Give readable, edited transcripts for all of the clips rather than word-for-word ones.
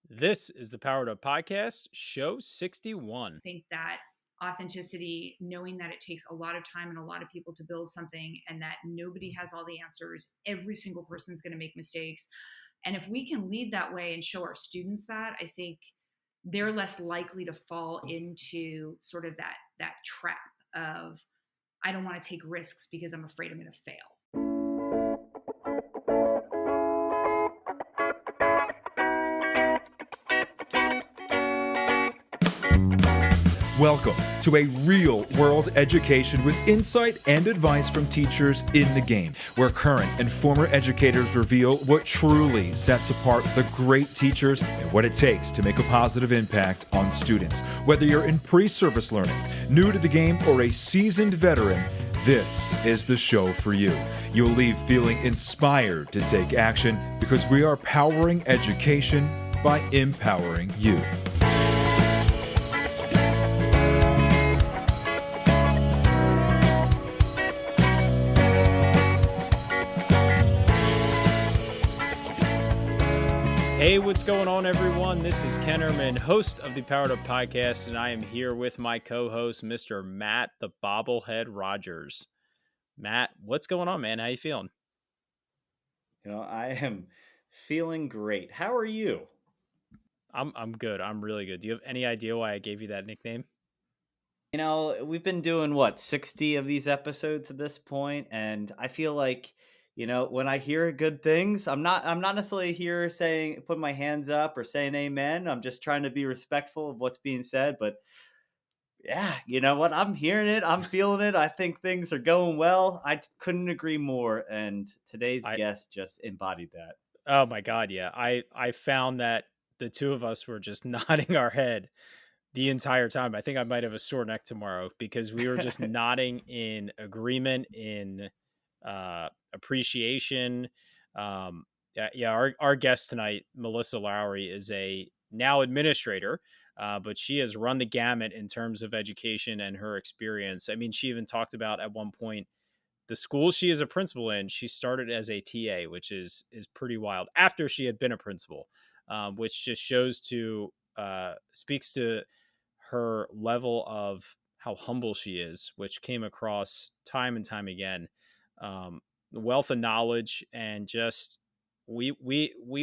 This is the Powered Up Podcast, show 61. Think that authenticity, knowing that it takes a lot of time and a lot of people to build something and that nobody has all the answers, every single person's going to make mistakes. And if we can lead that way and show our students that, I think they're less likely to fall into sort of that trap of I don't want to take risks because I'm afraid I'm going to fail. Welcome to a real world education with insight and advice from teachers in the game, where current and former educators reveal what truly sets apart the great teachers and what it takes to make a positive impact on students. Whether you're in pre-service learning, new to the game, or a seasoned veteran, this is the show for you. You'll leave feeling inspired to take action because we are powering education by empowering you. Hey, what's going on, everyone? This is Ken Erman, host of the Powered Up Podcast, and I am here with my co-host, Mr. Matt the Bobblehead Rogers. Matt, what's going on, man? How you feeling? I am feeling great. How are you? I'm good. I'm really good. Do you have any idea why I gave you that nickname? We've been doing 60 of these episodes at this point, and I feel like, when I hear good things, I'm not necessarily here saying put my hands up or saying amen. I'm just trying to be respectful of what's being said, but yeah, you know what? I'm hearing it. I'm feeling it. I think things are going well. Couldn't agree more, and today's I guest just embodied that. Oh my God, yeah. I found that the two of us were just nodding our head the entire time. I think I might have a sore neck tomorrow because we were just nodding in agreement, in appreciation. Yeah. Our guest tonight, Melissa Lowry, is a now administrator, but she has run the gamut in terms of education and her experience. I mean, she even talked about at one point the school she is a principal in. She started as a TA, which is pretty wild. After she had been a principal, which just shows to speaks to her level of how humble she is, which came across time and time again. The wealth of knowledge, and just we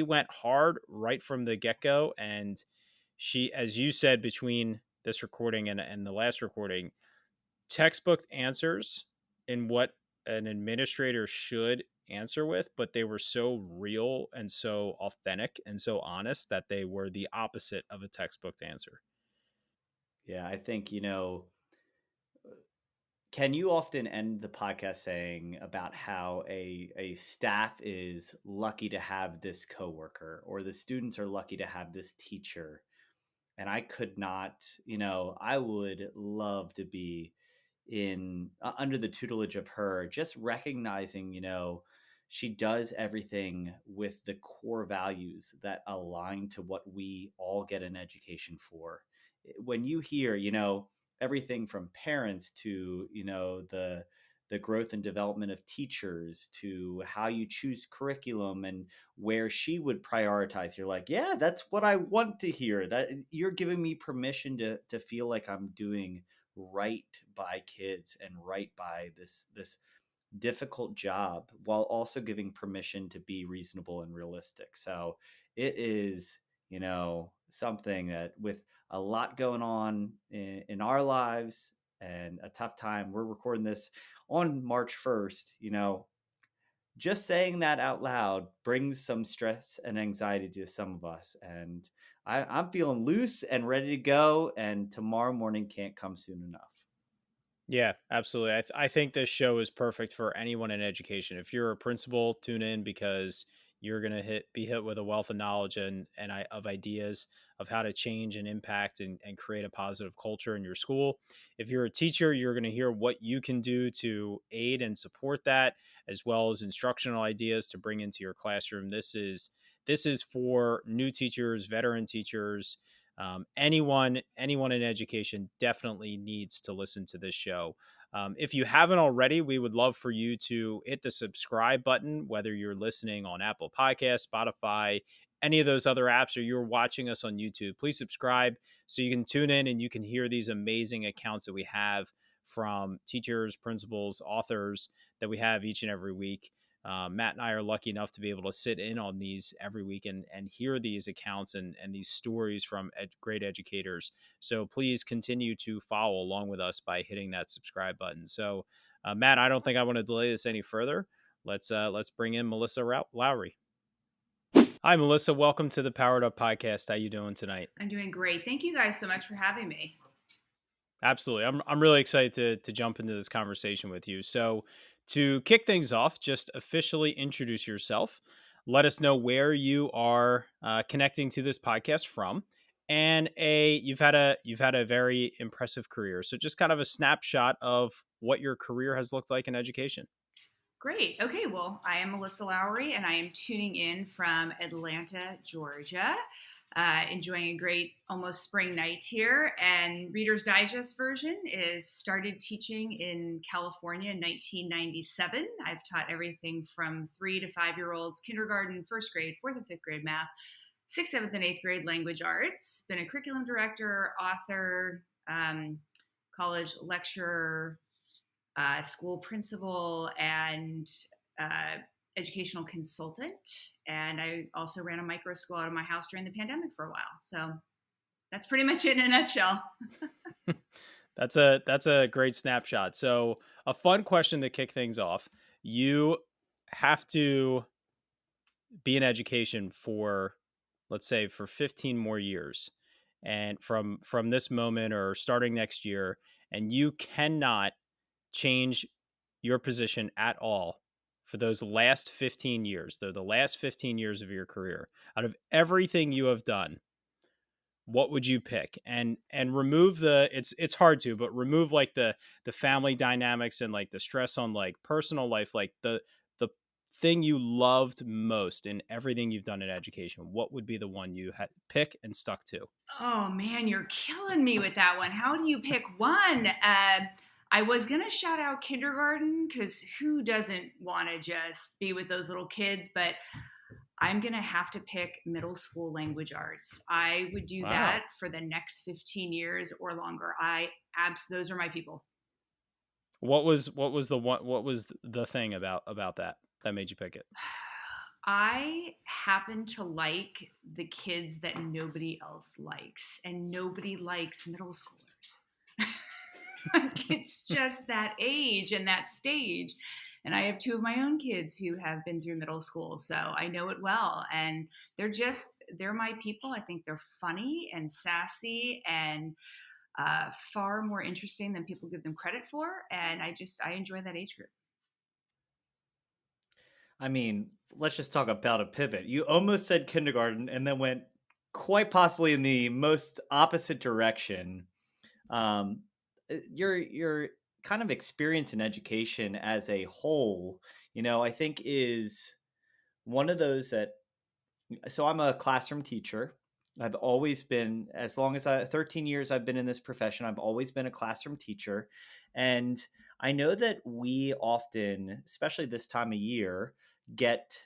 went hard right from the get go. And she, as you said, between this recording and the last recording, textbook answers in what an administrator should answer with, but they were so real and so authentic and so honest that they were the opposite of a textbook answer. Yeah, I think, Ken, you often end the podcast saying about how a staff is lucky to have this coworker, or the students are lucky to have this teacher. And I could not, I would love to be in under the tutelage of her, just recognizing, she does everything with the core values that align to what we all get an education for. When you hear, everything from parents to, the growth and development of teachers to how you choose curriculum and where she would prioritize, you're like, yeah, that's what I want to hear. That you're giving me permission to feel like I'm doing right by kids and right by this difficult job, while also giving permission to be reasonable and realistic. So it is, something that, with a lot going on in our lives and a tough time, we're recording this on March 1st, just saying that out loud brings some stress and anxiety to some of us. And I'm feeling loose and ready to go. And tomorrow morning can't come soon enough. Yeah, absolutely. I think this show is perfect for anyone in education. If you're a principal, tune in because you're gonna be hit with a wealth of knowledge of ideas of how to change and impact and create a positive culture in your school. If you're a teacher, you're gonna hear what you can do to aid and support that, as well as instructional ideas to bring into your classroom. This is for new teachers, veteran teachers, anyone in education definitely needs to listen to this show. If you haven't already, we would love for you to hit the subscribe button, whether you're listening on Apple Podcasts, Spotify, any of those other apps, or you're watching us on YouTube, please subscribe so you can tune in and you can hear these amazing accounts that we have from teachers, principals, authors that we have each and every week. Matt and I are lucky enough to be able to sit in on these every week and hear these accounts and these stories from great educators. So please continue to follow along with us by hitting that subscribe button. So, Matt, I don't think I want to delay this any further. Let's bring in Melissa Lowry. Hi, Melissa. Welcome to the Powered Up Podcast. How you doing tonight? I'm doing great. Thank you guys so much for having me. Absolutely. I'm really excited to jump into this conversation with you. So, to kick things off, just officially introduce yourself. Let us know where you are connecting to this podcast from, and you've had a very impressive career. So, just kind of a snapshot of what your career has looked like in education. Great. Okay. Well, I am Melissa Lowry, and I am tuning in from Atlanta, Georgia. Enjoying a great almost spring night here. And Reader's Digest version is started teaching in California in 1997. I've taught everything from 3 to 5 year olds, kindergarten, first grade, fourth and fifth grade math, sixth, seventh, and eighth grade language arts. Been a curriculum director, author, college lecturer, school principal, and uh, educational consultant. And I also ran a micro school out of my house during the pandemic for a while. So that's pretty much it in a nutshell. That's a great snapshot. So, a fun question to kick things off. You have to be in education for, let's say, for 15 more years, and from this moment or starting next year, and you cannot change your position at all for those last 15 years. They're the last 15 years of your career. Out of everything you have done, what would you pick? And remove the, it's hard to, but remove like the family dynamics and like the stress on like personal life, like the thing you loved most in everything you've done in education. What would be the one you had pick and stuck to? Oh man, you're killing me with that one. How do you pick one? I was gonna shout out kindergarten because who doesn't want to just be with those little kids? But I'm gonna have to pick middle school language arts. I would do Wow. that for the next 15 years or longer. Those are my people. What was the one, what was the thing about that made you pick it? I happen to like the kids that nobody else likes, and nobody likes middle schoolers. It's just that age and that stage. And I have two of my own kids who have been through middle school, so I know it well. And they're my people. I think they're funny and sassy and far more interesting than people give them credit for. And I enjoy that age group. I mean, let's just talk about a pivot. You almost said kindergarten and then went quite possibly in the most opposite direction. Um, your kind of experience in education as a whole, I think is one of those that. So I'm a classroom teacher. I've always been, as long as 13 years I've been in this profession, I've always been a classroom teacher. And I know that we often, especially this time of year, get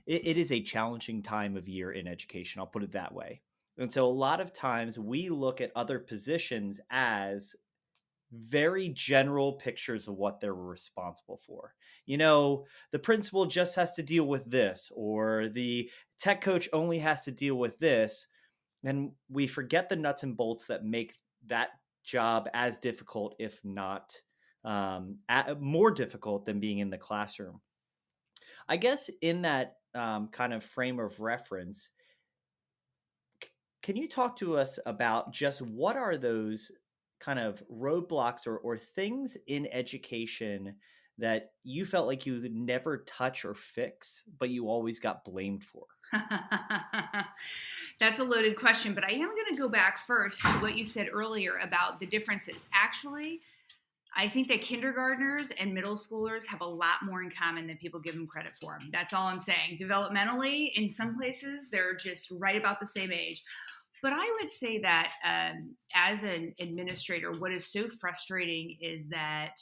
it is a challenging time of year in education. I'll put it that way. And so a lot of times we look at other positions as very general pictures of what they're responsible for. The principal just has to deal with this, or the tech coach only has to deal with this. And we forget the nuts and bolts that make that job as difficult, if not more difficult than being in the classroom. I guess in that kind of frame of reference, can you talk to us about just what are those kind of roadblocks or things in education that you felt like you could never touch or fix, but you always got blamed for? That's a loaded question, but I am going to go back first to what you said earlier about the differences. Actually, I think that kindergartners and middle schoolers have a lot more in common than people give them credit for. That's all I'm saying. Developmentally, in some places, they're just right about the same age. But I would say that as an administrator, what is so frustrating is that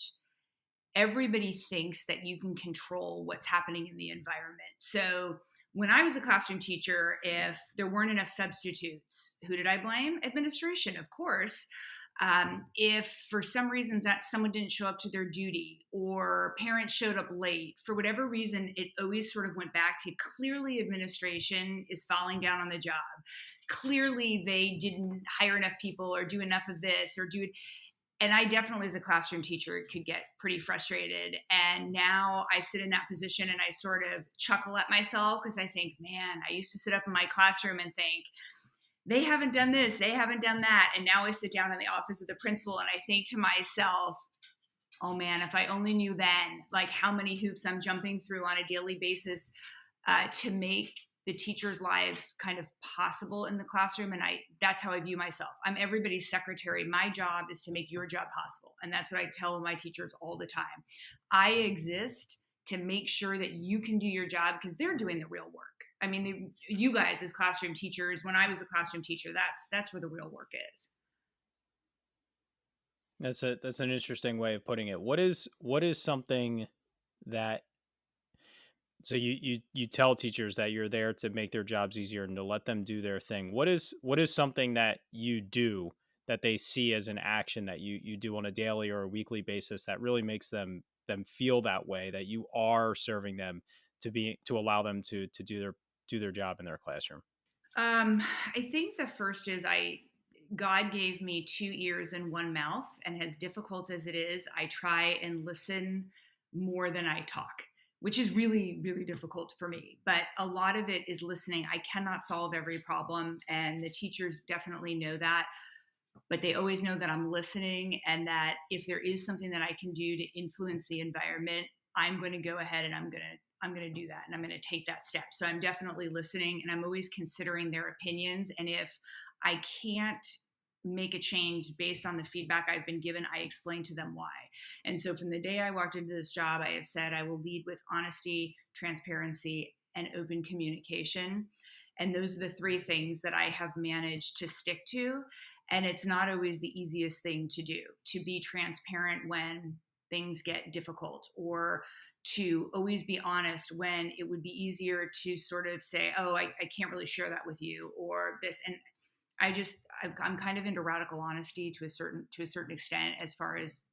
everybody thinks that you can control what's happening in the environment. So when I was a classroom teacher, if there weren't enough substitutes, who did I blame? Administration, of course. If for some reasons that someone didn't show up to their duty or parents showed up late, for whatever reason, it always sort of went back to clearly administration is falling down on the job. Clearly they didn't hire enough people or do enough of this or do. And I definitely, as a classroom teacher, could get pretty frustrated. And now I sit in that position and I sort of chuckle at myself because I think, man, I used to sit up in my classroom and think, they haven't done this, they haven't done that. And now I sit down in the office of the principal and I think to myself, oh man, if I only knew then, like how many hoops I'm jumping through on a daily basis to make the teachers' lives kind of possible in the classroom. And that's how I view myself. I'm everybody's secretary. My job is to make your job possible. And that's what I tell my teachers all the time. I exist to make sure that you can do your job because they're doing the real work. I mean, you guys as classroom teachers, when I was a classroom teacher, that's where the real work is. That's an interesting way of putting it. What is something that, so you tell teachers that you're there to make their jobs easier and to let them do their thing. What is something that you do that they see as an action that you do on a daily or a weekly basis that really makes them feel that way, that you are serving them to allow them to do their job in their classroom? I think the first is God gave me 2 ears and 1 mouth, and as difficult as it is, I try and listen more than I talk, which is really, really difficult for me. But a lot of it is listening. I cannot solve every problem, and the teachers definitely know that. But they always know that I'm listening, and that if there is something that I can do to influence the environment, I'm going to go ahead and I'm going to do that, and I'm going to take that step. So I'm definitely listening, and I'm always considering their opinions. And if I can't make a change based on the feedback I've been given, I explain to them why. And so from the day I walked into this job, I have said I will lead with honesty, transparency, and open communication. And those are the three things that I have managed to stick to. And it's not always the easiest thing to do, to be transparent when things get difficult, or to always be honest when it would be easier to sort of say, oh, I can't really share that with you, or this. And I'm kind of into radical honesty to a certain extent, as far as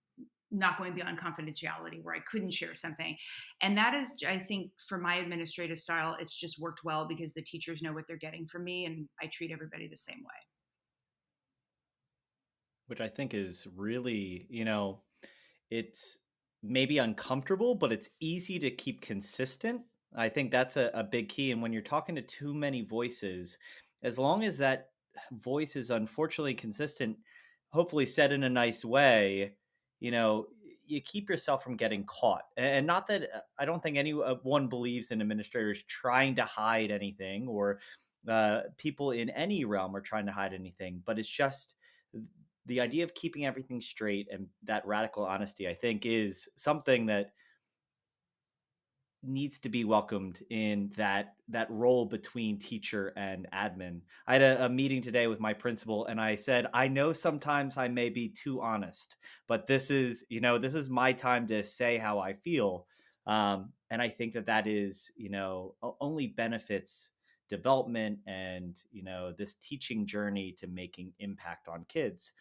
not going beyond confidentiality where I couldn't share something. And that is, I think, for my administrative style, it's just worked well because the teachers know what they're getting from me, and I treat everybody the same way. Which I think is really, it's maybe uncomfortable, but it's easy to keep consistent. I think that's a big key. And when you're talking to too many voices, as long as that voice is unfortunately consistent, hopefully said in a nice way, you keep yourself from getting caught. And not that I don't think anyone believes in administrators trying to hide anything, or people in any realm are trying to hide anything, but it's just the idea of keeping everything straight, and that radical honesty, I think, is something that needs to be welcomed in that role between teacher and admin. I had a meeting today with my principal, and I said, I know sometimes I may be too honest, but this is my time to say how I feel. And I think that is, only benefits development and, this teaching journey to making impact on kids.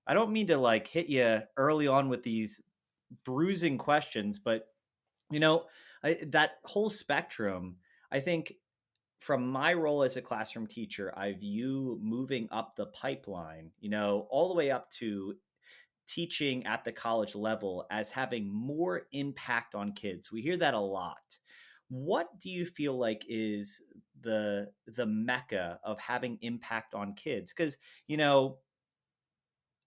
I don't mean to like hit you early on with these bruising questions, but you know, that whole spectrum, I think from my role as a classroom teacher, I view moving up the pipeline, all the way up to teaching at the college level as having more impact on kids. We hear that a lot. What do you feel like is the mecca of having impact on kids? Because,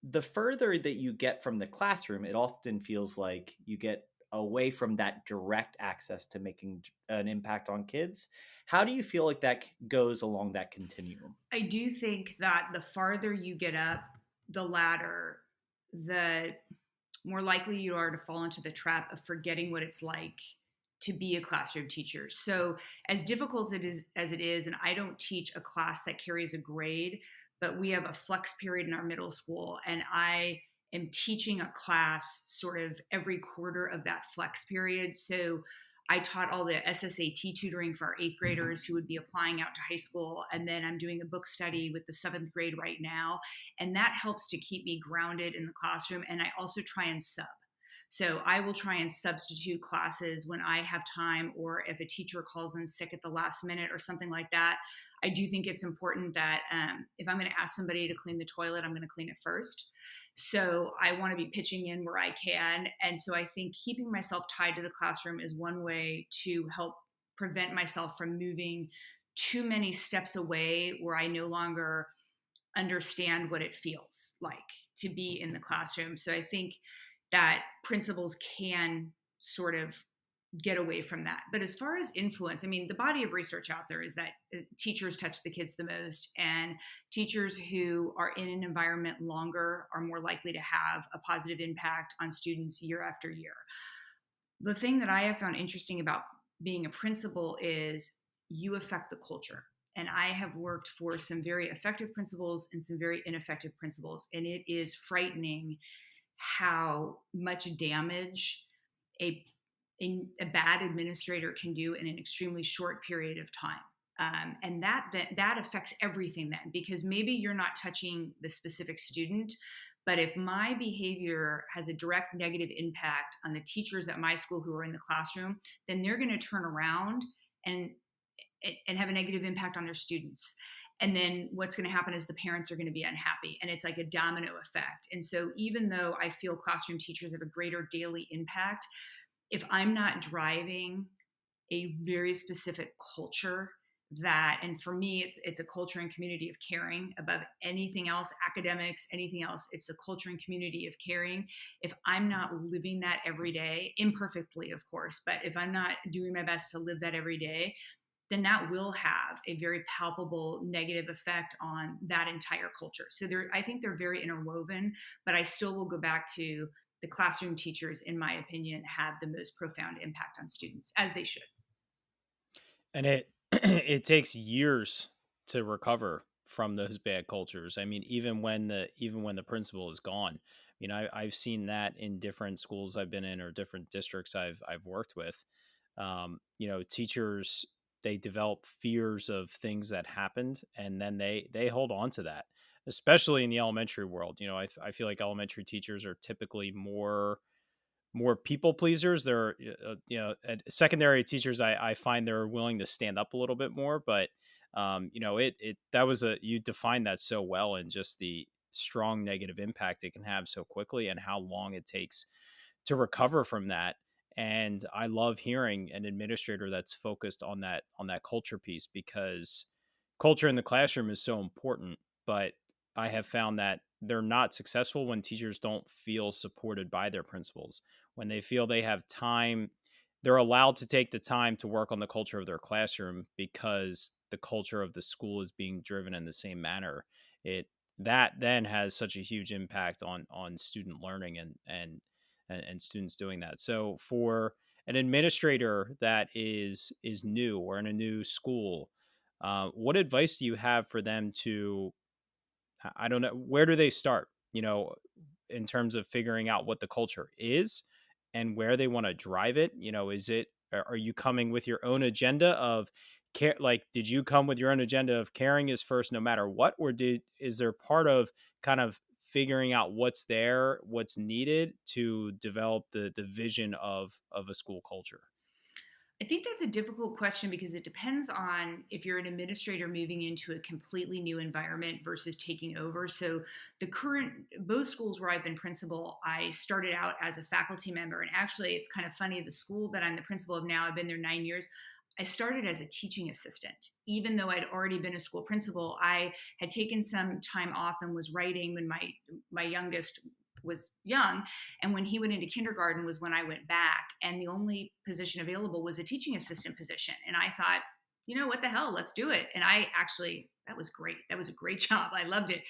the further that you get from the classroom, it often feels like you get away from that direct access to making an impact on kids. How do you feel like that goes along that continuum? I do think that the farther you get up the ladder, the more likely you are to fall into the trap of forgetting what it's like to be a classroom teacher. So as difficult as it is, and I don't teach a class that carries a grade, but we have a flex period in our middle school, and I am teaching a class sort of every quarter of that flex period. So I taught all the SSAT tutoring for our eighth graders who would be applying out to high school. And then I'm doing a book study with the seventh grade right now. And that helps to keep me grounded in the classroom. And I also try and sub. So I will try and substitute classes when I have time, or if a teacher calls in sick at the last minute or something like that. I do think it's important that if I'm going to ask somebody to clean the toilet, I'm going to clean it first. So I want to be pitching in where I can. And so I think keeping myself tied to the classroom is one way to help prevent myself from moving too many steps away where I no longer understand what it feels like to be in the classroom. So I think that principals can sort of get away from that. But as far as influence, I mean, the body of research out there is that teachers touch the kids the most, and teachers who are in an environment longer are more likely to have a positive impact on students year after year. The thing that I have found interesting about being a principal is you affect the culture. And I have worked for some very effective principals and some very ineffective principals. And it is frightening how much damage a, a bad administrator can do in an extremely short period of time. And that affects everything then, because maybe you're not touching the specific student, but if my behavior has a direct negative impact on the teachers at my school who are in the classroom, then they're going to turn around and have a negative impact on their students. And then what's going to happen is the parents are going to be unhappy, and it's like a domino effect. And so even though I feel classroom teachers have a greater daily impact, if I'm not driving a very specific culture that, and for me, it's a culture and community of caring above anything else, academics, anything else, it's a culture and community of caring. If I'm not living that every day, imperfectly, of course, but if I'm not doing my best to live that every day, then that will have a very palpable negative effect on that entire culture. So I think they're very interwoven, but I still will go back to the classroom teachers, in my opinion, have the most profound impact on students, as they should. And it it takes years to recover from those bad cultures. I mean, even when the principal is gone. I've seen that in different schools I've been in, or different districts I've worked with. Teachers, they develop fears of things that happened, and then they hold on to that, especially in the elementary world. I feel like elementary teachers are typically more people pleasers. They're at secondary teachers, I find they're willing to stand up a little bit more, but it that was you defined that so well, and just the strong negative impact it can have so quickly, and how long it takes to recover from that. And I love hearing an administrator that's focused on that culture piece, because culture in the classroom is so important. But I have found that they're not successful when teachers don't feel supported by their principals, when they feel they have time, they're allowed to take the time to work on the culture of their classroom, because the culture of the school is being driven in the same manner. It That then has such a huge impact on student learning, and students doing that. So for an administrator that is new, or in a new school, what advice do you have for them to, I don't know, where do they start, in terms of figuring out what the culture is and where they want to drive it? Are you coming with your own agenda of care? Like, did you come with your own agenda of caring is first no matter what? Or is there part of kind of figuring out what's there, what's needed to develop the vision of a school culture? I think that's a difficult question, because it depends on if you're an administrator moving into a completely new environment versus taking over. So both schools where I've been principal, I started out as a faculty member. And actually, it's kind of funny, the school that I'm the principal of now, I've been there 9 years. I started as a teaching assistant. Even though I'd already been a school principal, I had taken some time off and was writing when my youngest was young. And when he went into kindergarten was when I went back. And the only position available was a teaching assistant position. And I thought, what the hell, let's do it. And that was great. That was a great job. I loved it.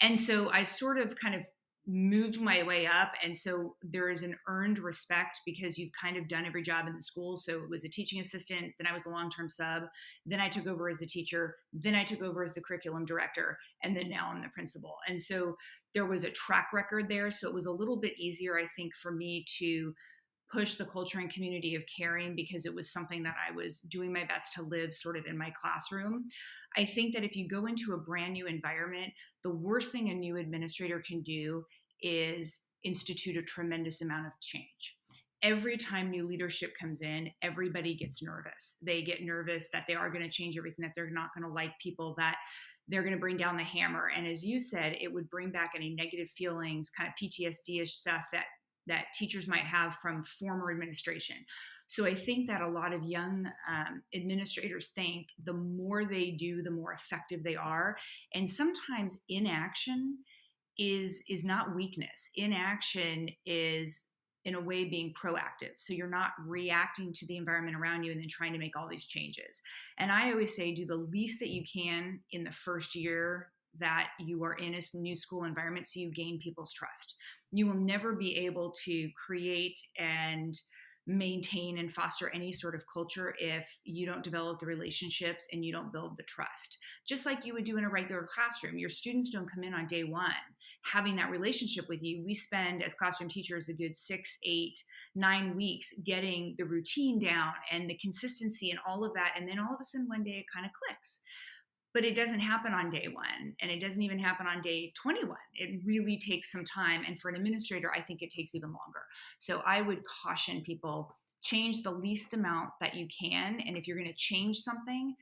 And so I sort of kind of moved my way up. And so there is an earned respect because you've kind of done every job in the school. So it was a teaching assistant, then I was a long-term sub, then I took over as a teacher, then I took over as the curriculum director, and then now I'm the principal. And so there was a track record there. So it was a little bit easier, I think, for me to push the culture and community of caring because it was something that I was doing my best to live sort of in my classroom. I think that if you go into a brand new environment, the worst thing a new administrator can do is institute a tremendous amount of change. Every time new leadership comes in, everybody gets nervous. They get nervous that they are going to change everything, that they're not going to like people, that they're going to bring down the hammer. And as you said, it would bring back any negative feelings, kind of PTSD-ish stuff that teachers might have from former administration. So I think that a lot of young administrators think the more they do, the more effective they are. And sometimes inaction is not weakness. Inaction is in a way being proactive. So you're not reacting to the environment around you and then trying to make all these changes. And I always say do the least that you can in the first year that you are in a new school environment so you gain people's trust. You will never be able to create and maintain and foster any sort of culture if you don't develop the relationships and you don't build the trust. Just like you would do in a regular classroom, your students don't come in on day one having that relationship with you. We spend as classroom teachers a good 6, 8, 9 weeks getting the routine down and the consistency and all of that. And then all of a sudden one day it kind of clicks. But it doesn't happen on day one, and it doesn't even happen on day 21. It really takes some time. And for an administrator, I think it takes even longer. So I would caution people, change the least amount that you can. And if you're going to change something,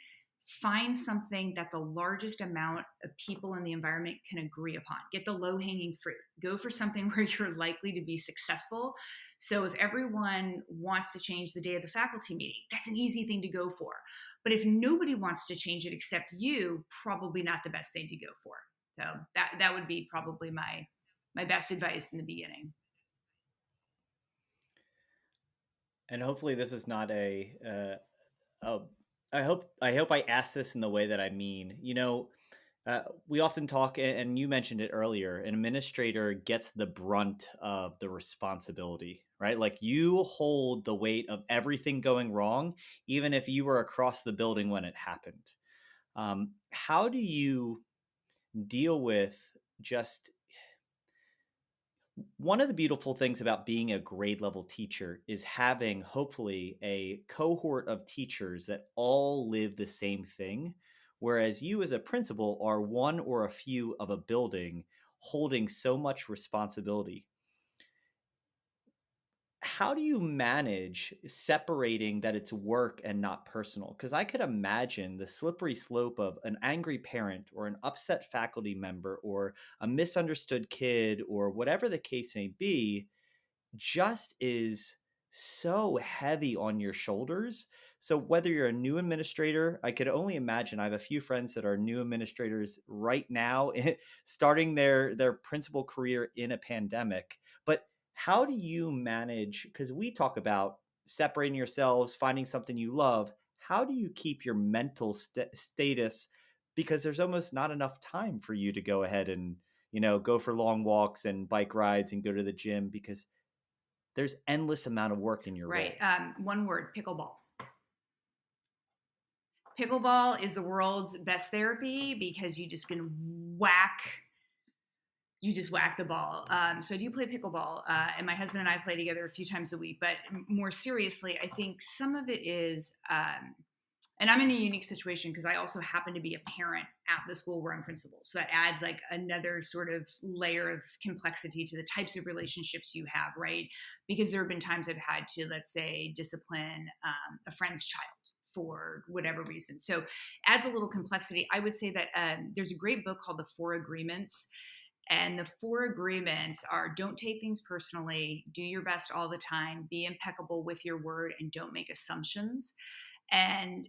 find something that the largest amount of people in the environment can agree upon. Get the low-hanging fruit. Go for something where you're likely to be successful. So if everyone wants to change the day of the faculty meeting, that's an easy thing to go for. But if nobody wants to change it except you, probably not the best thing to go for. So that would be probably my best advice in the beginning. And hopefully this is not a I hope I ask this in the way that I mean. We often talk, and you mentioned it earlier. An administrator gets the brunt of the responsibility, right? Like you hold the weight of everything going wrong, even if you were across the building when it happened. How do you deal with just one of the beautiful things about being a grade level teacher is having hopefully a cohort of teachers that all live the same thing, whereas you as a principal are one or a few of a building holding so much responsibility. How do you manage separating that it's work and not personal? Because I could imagine the slippery slope of an angry parent or an upset faculty member or a misunderstood kid or whatever the case may be just is so heavy on your shoulders. So whether you're a new administrator, I could only imagine. I have a few friends that are new administrators right now, starting their principal career in a pandemic. But how do you manage? Because we talk about separating yourselves, finding something you love. How do you keep your mental status? Because there's almost not enough time for you to go ahead and go for long walks and bike rides and go to the gym because there's endless amount of work in your Right. role. One word, pickleball. Pickleball is the world's best therapy because you just can whack the ball. So I do play pickleball, and my husband and I play together a few times a week. But more seriously, I think some of it is, and I'm in a unique situation because I also happen to be a parent at the school where I'm principal. So that adds like another sort of layer of complexity to the types of relationships you have, right? Because there have been times I've had to, let's say, discipline a friend's child for whatever reason. So adds a little complexity. I would say that there's a great book called The Four Agreements. And the four agreements are: don't take things personally, do your best all the time, be impeccable with your word, and don't make assumptions. And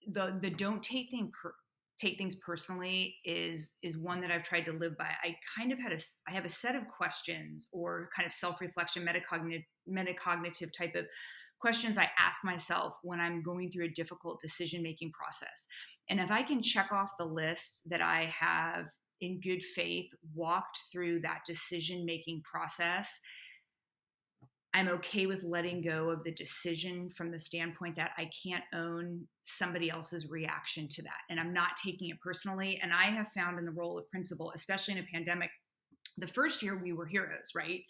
the don't take things personally is one that I've tried to live by. I kind of I have a set of questions or kind of self-reflection, metacognitive type of questions I ask myself when I'm going through a difficult decision-making process. And if I can check off the list that I have in good faith walked through that decision-making process, I'm okay with letting go of the decision from the standpoint that I can't own somebody else's reaction to that. And I'm not taking it personally. And I have found in the role of principal, especially in a pandemic, the first year we were heroes, right?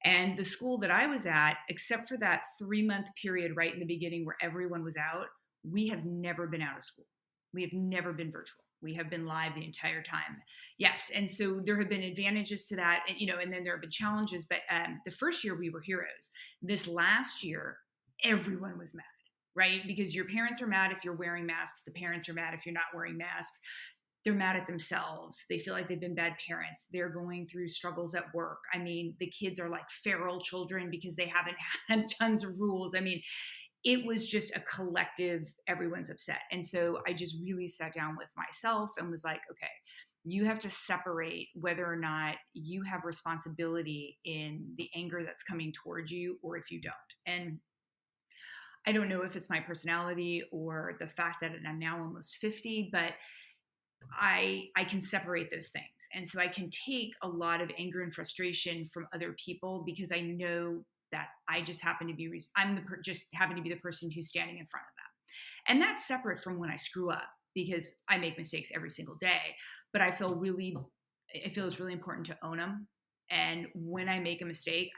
And the school that I was at, except for that 3-month period right in the beginning where everyone was out, we have never been out of school. We have never been virtual. We have been live the entire time. Yes. And so there have been advantages to that, and, and then there have been challenges. But the first year we were heroes. This last year, everyone was mad, right? Because your parents are mad if you're wearing masks. The parents are mad if you're not wearing masks. They're mad at themselves. They feel like they've been bad parents. They're going through struggles at work. I mean, the kids are like feral children because they haven't had tons of rules. I mean, it was just a collective, everyone's upset. And so I just really sat down with myself and was like, okay, you have to separate whether or not you have responsibility in the anger that's coming towards you or if you don't. And I don't know if it's my personality or the fact that I'm now almost 50, but I can separate those things. And so I can take a lot of anger and frustration from other people because I know that I just happen to be, just happen to be the person who's standing in front of them. And that's separate from when I screw up because I make mistakes every single day, but I feel it's really important to own them. And when I make a mistake,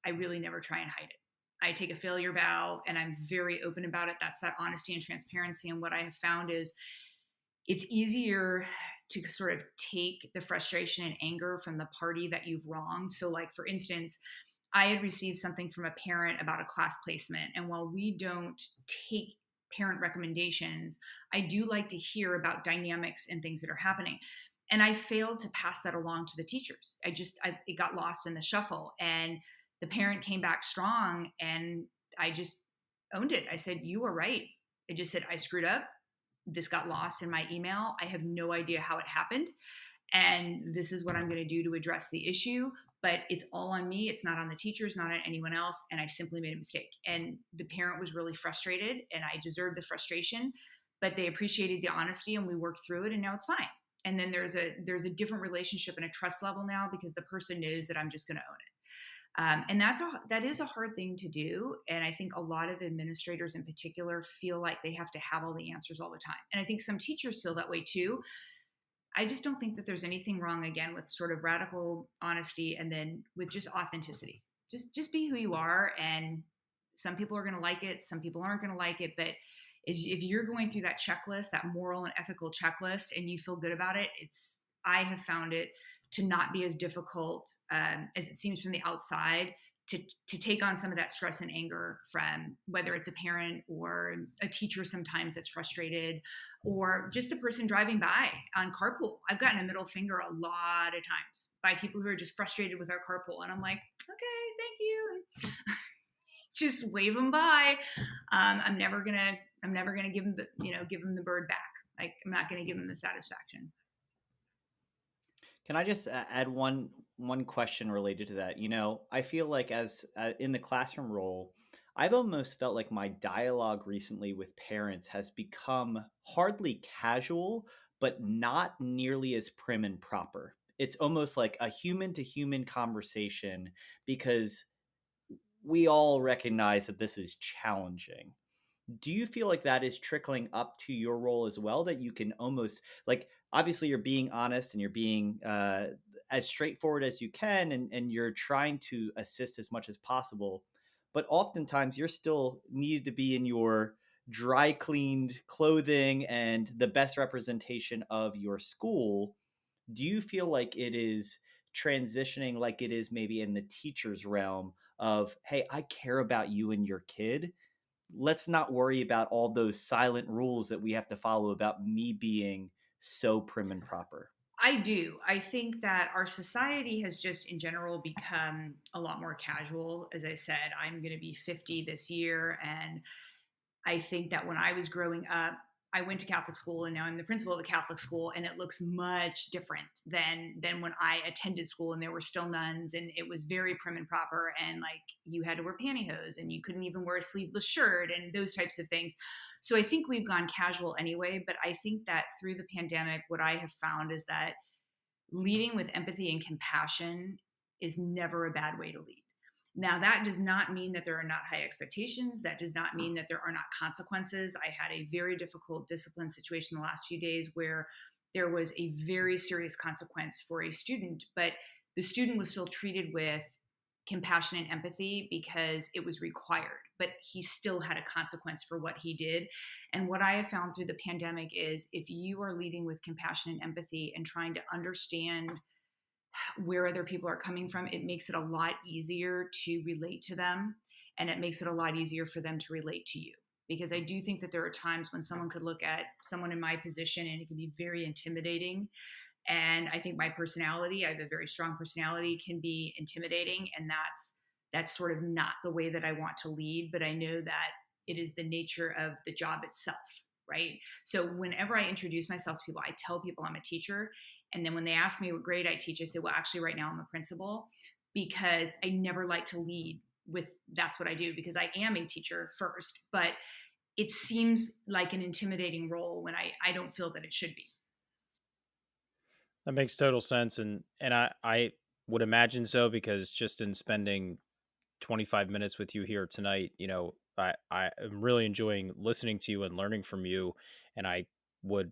I really never try and hide it. I take a failure vow and I'm very open about it. That's that honesty and transparency. And what I have found is it's easier to sort of take the frustration and anger from the party that you've wronged. So like, for instance, I had received something from a parent about a class placement. And while we don't take parent recommendations, I do like to hear about dynamics and things that are happening. And I failed to pass that along to the teachers. It got lost in the shuffle, and the parent came back strong, and I just owned it. I said, you were right. I just said, I screwed up. This got lost in my email. I have no idea how it happened. And this is what I'm going to do to address the issue. But it's all on me. It's not on the teachers, not on anyone else. And I simply made a mistake. And the parent was really frustrated, and I deserved the frustration, but they appreciated the honesty and we worked through it, and now it's fine. And then there's a different relationship and a trust level now because the person knows that I'm just going to own it. And that is a hard thing to do. And I think a lot of administrators in particular feel like they have to have all the answers all the time. And I think some teachers feel that way too. I just don't think that there's anything wrong, again, with sort of radical honesty and then with just authenticity. Just be who you are. And some people are going to like it. Some people aren't going to like it. But if you're going through that checklist, that moral and ethical checklist, and you feel good about it, I have found it to not be as difficult as it seems from the outside to take on some of that stress and anger from whether it's a parent or a teacher sometimes that's frustrated, or just the person driving by on carpool. I've gotten a middle finger a lot of times by people who are just frustrated with our carpool. And I'm like, okay, thank you. Just wave them by. I'm never gonna give them the bird back. Like, I'm not gonna give them the satisfaction. Can I just add one question related to that? I feel like as in the classroom role, I've almost felt like my dialogue recently with parents has become hardly casual, but not nearly as prim and proper. It's almost like a human to human conversation because we all recognize that this is challenging. Do you feel like that is trickling up to your role as well, that you can almost, like, obviously you're being honest and you're being as straightforward as you can, and you're trying to assist as much as possible, but oftentimes you're still needed to be in your dry cleaned clothing and the best representation of your school? Do you feel like it is transitioning like it is maybe in the teacher's realm of, hey, I care about you and your kid, let's not worry about all those silent rules that we have to follow about me being so prim and proper? I do. I think that our society has just in general become a lot more casual. As I said, I'm going to be 50 this year. And I think that when I was growing up, I went to Catholic school, and now I'm the principal of a Catholic school, and it looks much different than when I attended school and there were still nuns, and it was very prim and proper, and like you had to wear pantyhose and you couldn't even wear a sleeveless shirt and those types of things. So I think we've gone casual anyway, but I think that through the pandemic, what I have found is that leading with empathy and compassion is never a bad way to lead. Now, that does not mean that there are not high expectations. That does not mean that there are not consequences. I had a very difficult discipline situation the last few days where there was a very serious consequence for a student, but the student was still treated with compassion and empathy because it was required, but he still had a consequence for what he did. And what I have found through the pandemic is if you are leading with compassion and empathy and trying to understand where other people are coming from, it makes it a lot easier to relate to them. And it makes it a lot easier for them to relate to you. Because I do think that there are times when someone could look at someone in my position and it can be very intimidating. And I think my personality, I have a very strong personality, can be intimidating. And that's sort of not the way that I want to lead. But I know that it is the nature of the job itself, right? So whenever I introduce myself to people, I tell people I'm a teacher. And then when they ask me what grade I teach, I say, well, actually, right now I'm a principal, because I never like to lead with that's what I do, because I am a teacher first. But it seems like an intimidating role when I don't feel that it should be. That makes total sense, and I would imagine so because just in spending 25 minutes with you here tonight, I am really enjoying listening to you and learning from you, and I would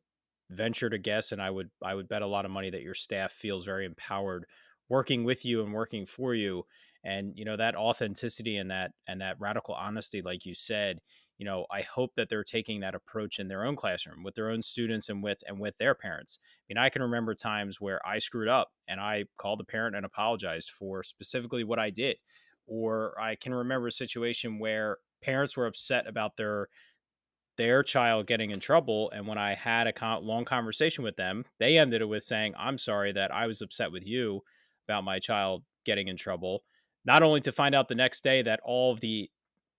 venture to guess, and I would bet a lot of money that your staff feels very empowered working with you and working for you. And that authenticity and that radical honesty, like you said, I hope that they're taking that approach in their own classroom with their own students and with their parents. I mean, I can remember times where I screwed up and I called the parent and apologized for specifically what I did. Or I can remember a situation where parents were upset about their child getting in trouble, and when I had a long conversation with them, they ended it with saying, "I'm sorry that I was upset with you about my child getting in trouble." Not only to find out the next day that all of the,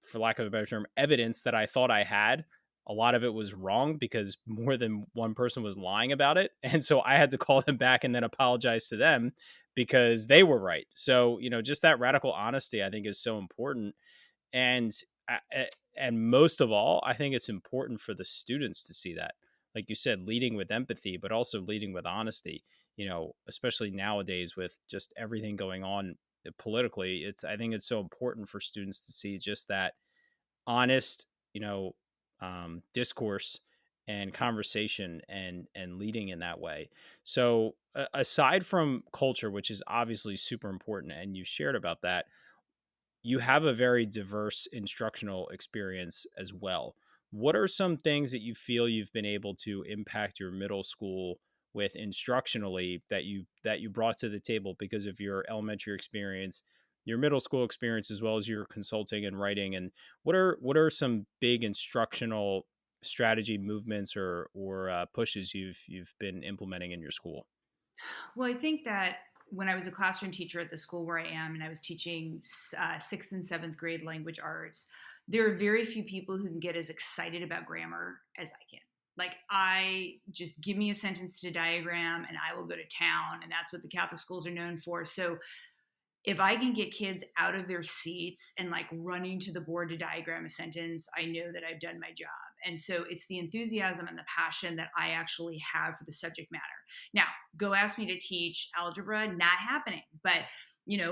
for lack of a better term, evidence that I thought I had, a lot of it was wrong because more than one person was lying about it. And so I had to call them back and then apologize to them because they were right. So, just that radical honesty I think is so important. And and most of all, I think it's important for the students to see that, like you said, leading with empathy, but also leading with honesty. Especially nowadays with just everything going on politically, I think it's so important for students to see just that honest, discourse and conversation and leading in that way. So aside from culture, which is obviously super important, and you shared about that, you have a very diverse instructional experience as well. What are some things that you feel you've been able to impact your middle school with instructionally that you brought to the table because of your elementary experience, your middle school experience, as well as your consulting and writing? And what are some big instructional strategy movements or pushes you've been implementing in your school? Well, I think that when I was a classroom teacher at the school where I am, and I was teaching sixth and seventh grade language arts, there are very few people who can get as excited about grammar as I can. Like, I just give me a sentence to diagram and I will go to town. And that's what the Catholic schools are known for. So if I can get kids out of their seats and like running to the board to diagram a sentence, I know that I've done my job. And so it's the enthusiasm and the passion that I actually have for the subject matter. Now, go ask me to teach algebra, not happening. But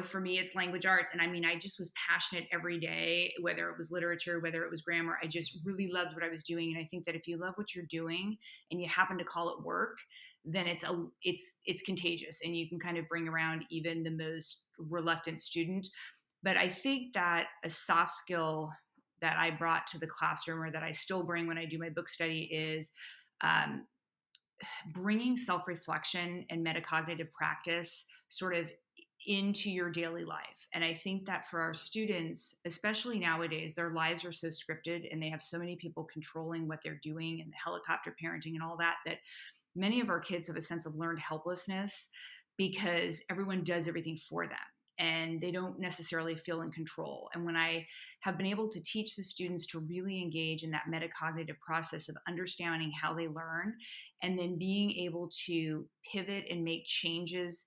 for me, it's language arts. And I mean, I just was passionate every day, whether it was literature, whether it was grammar. I just really loved what I was doing. And I think that if you love what you're doing and you happen to call it work, then it's contagious, and you can kind of bring around even the most reluctant student. But I think that a soft skill that I brought to the classroom, or that I still bring when I do my book study, is um, bringing self-reflection and metacognitive practice sort of into your daily life. And I think that for our students, especially nowadays, their lives are so scripted and they have so many people controlling what they're doing, and the helicopter parenting and all that, that many of our kids have a sense of learned helplessness because everyone does everything for them and they don't necessarily feel in control. And when I have been able to teach the students to really engage in that metacognitive process of understanding how they learn, and then being able to pivot and make changes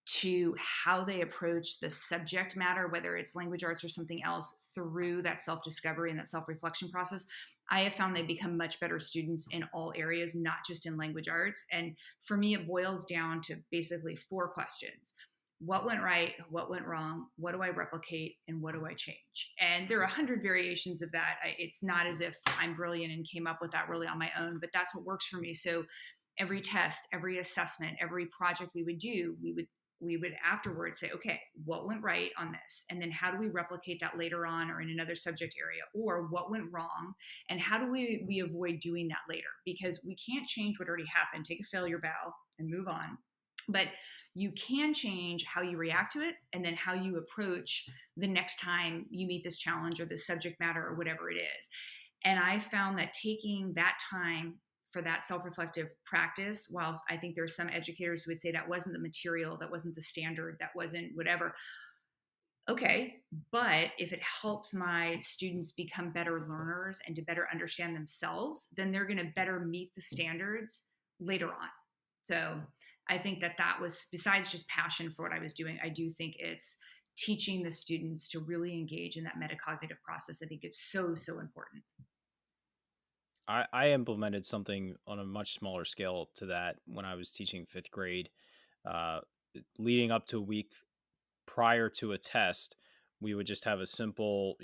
to how they approach the subject matter, whether it's language arts or something else, through that self discovery and that self reflection process, I have found they become much better students in all areas, not just in language arts. And for me, it boils down to basically 4 questions. What went right? What went wrong? What do I replicate? And what do I change? And there are 100 variations of that. It's not as if I'm brilliant and came up with that really on my own, but that's what works for me. So every test, every assessment, every project we would do, we would afterwards say, okay, what went right on this? And then how do we replicate that later on or in another subject area? Or what went wrong? And how do we avoid doing that later? Because we can't change what already happened. Take a failure bow and move on. But you can change how you react to it and then how you approach the next time you meet this challenge or this subject matter or whatever it is. And I found that taking that time for that self-reflective practice, whilst I think there are some educators who would say that wasn't the material, that wasn't the standard, that wasn't whatever. Okay, but if it helps my students become better learners and to better understand themselves, then they're going to better meet the standards later on. So I think that was, besides just passion for what I was doing, I do think it's teaching the students to really engage in that metacognitive process. I think it's so, so important. I implemented something on a much smaller scale to that when I was teaching fifth grade. Uh, Leading up to a week prior to a test, we would just have a simple,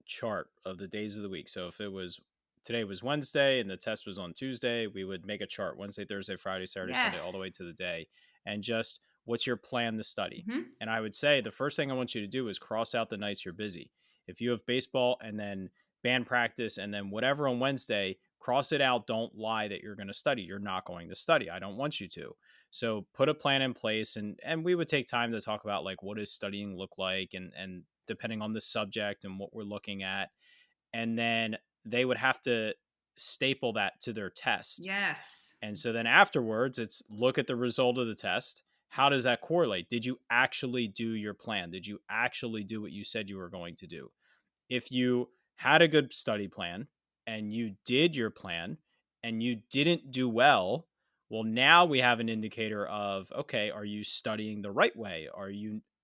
chart of the days of the week. So if it was today was Wednesday and the test was on Tuesday, we would make a chart Wednesday, Thursday, Friday, Saturday, Sunday, all the Yes. way to the day. And just what's your plan to study? Mm-hmm. And I would say the first thing I want you to do is cross out the nights you're busy. If you have baseball and then band practice and then whatever on Wednesday, cross it out. Don't lie that you're going to study. You're not going to study. I don't want you to. So put a plan in place, and we would take time to talk about like what does studying look like, and depending on the subject and what we're looking at. And then they would have to staple that to their test. Yes. And so then afterwards, it's look at the result of the test. How does that correlate? Did you actually do your plan? Did you actually do what you said you were going to do? If you had a good study plan and you did your plan and you didn't do well, now we have an indicator of, okay, are you studying the right way?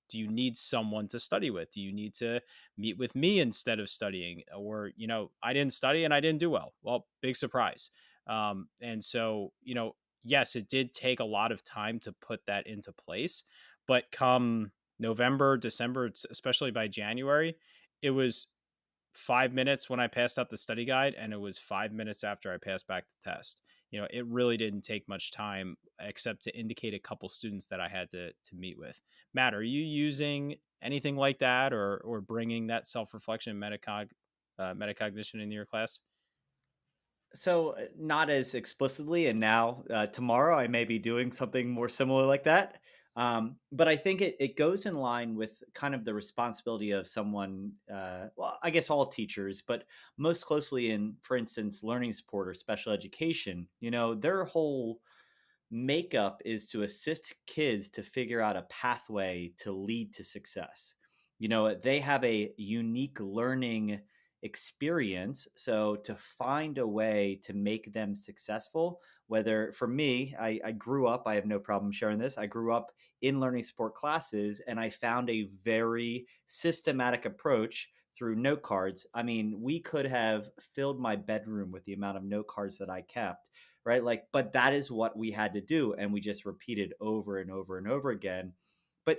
Do you need someone to study with? Do you need to meet with me instead of studying? Or, I didn't study and I didn't do well. Well, big surprise. And so, yes, it did take a lot of time to put that into place, but come November, December, especially by January, it was 5 minutes when I passed out the study guide, and it was 5 minutes after I passed back the test. It really didn't take much time except to indicate a couple students that I had to meet with. Matt, are you using anything like that, or bringing that self reflection metacognition into your class? So not as explicitly, and now tomorrow I may be doing something more similar like that. But I think it goes in line with kind of the responsibility of someone. Well, I guess all teachers, but most closely in, for instance, learning support or special education. Their whole makeup is to assist kids to figure out a pathway to lead to success. They have a unique learning experience. So to find a way to make them successful, whether for me, I grew up, I have no problem sharing this. I grew up in learning support classes and I found a very systematic approach through note cards. I mean, we could have filled my bedroom with the amount of note cards that I kept, right? Like, but that is what we had to do. And we just repeated over and over and over again. But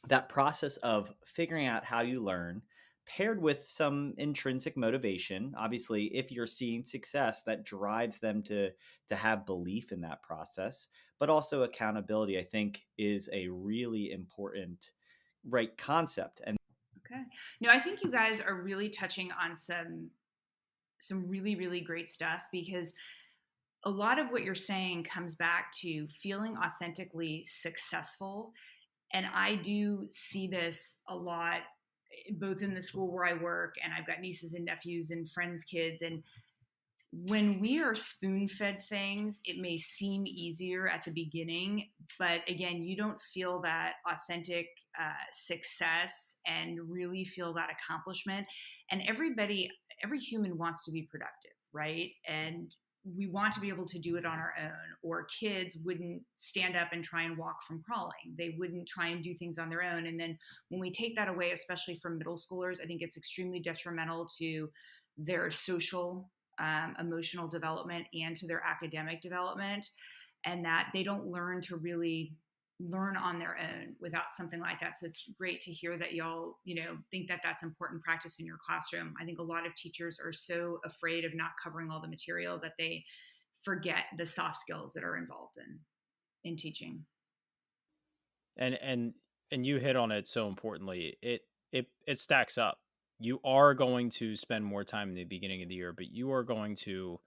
that process of figuring out how you learn, paired with some intrinsic motivation, obviously, if you're seeing success, that drives them to have belief in that process, but also accountability, I think, is a really important right concept. And Okay. No, I think you guys are really touching on some really, really great stuff, because a lot of what you're saying comes back to feeling authentically successful. And I do see this a lot, both in the school where I work, and I've got nieces and nephews and friends' kids. And when we are spoon fed things, it may seem easier at the beginning, but again, you don't feel that authentic success and really feel that accomplishment. And every human wants to be productive, right? And we want to be able to do it on our own, or kids wouldn't stand up and try and walk from crawling. They wouldn't try and do things on their own. And then when we take that away, especially from middle schoolers, I think it's extremely detrimental to their social emotional development and to their academic development, and that they don't learn to really learn on their own without something like that. So it's great to hear that y'all, think that that's important practice in your classroom. I think a lot of teachers are so afraid of not covering all the material that they forget the soft skills that are involved in teaching. And you hit on it so importantly. It stacks up. You are going to spend more time in the beginning of the year, but you are going to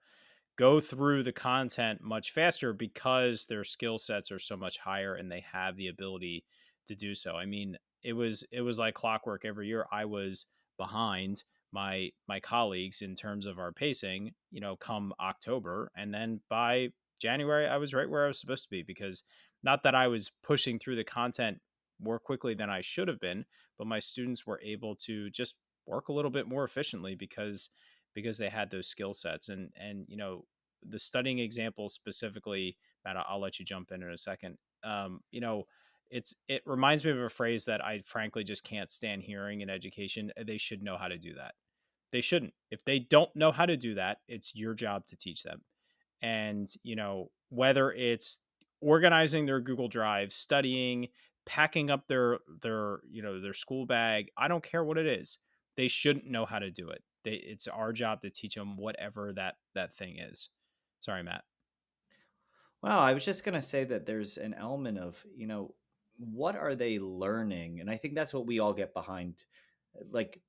go through the content much faster because their skill sets are so much higher and they have the ability to do so. I mean, it was like clockwork. Every year I was behind my colleagues in terms of our pacing, come October, and then by January I was right where I was supposed to be, because not that I was pushing through the content more quickly than I should have been, but my students were able to just work a little bit more efficiently because they had those skill sets. And the studying example specifically, Matt, I'll let you jump in a second. It reminds me of a phrase that I frankly just can't stand hearing in education. They should know how to do that. They shouldn't. If they don't know how to do that, it's your job to teach them. And whether it's organizing their Google Drive, studying, packing up their school bag, I don't care what it is, they shouldn't know how to do it. It's our job to teach them whatever that thing is. Sorry, Matt. Well, I was just going to say that there's an element of, what are they learning? And I think that's what we all get behind, like,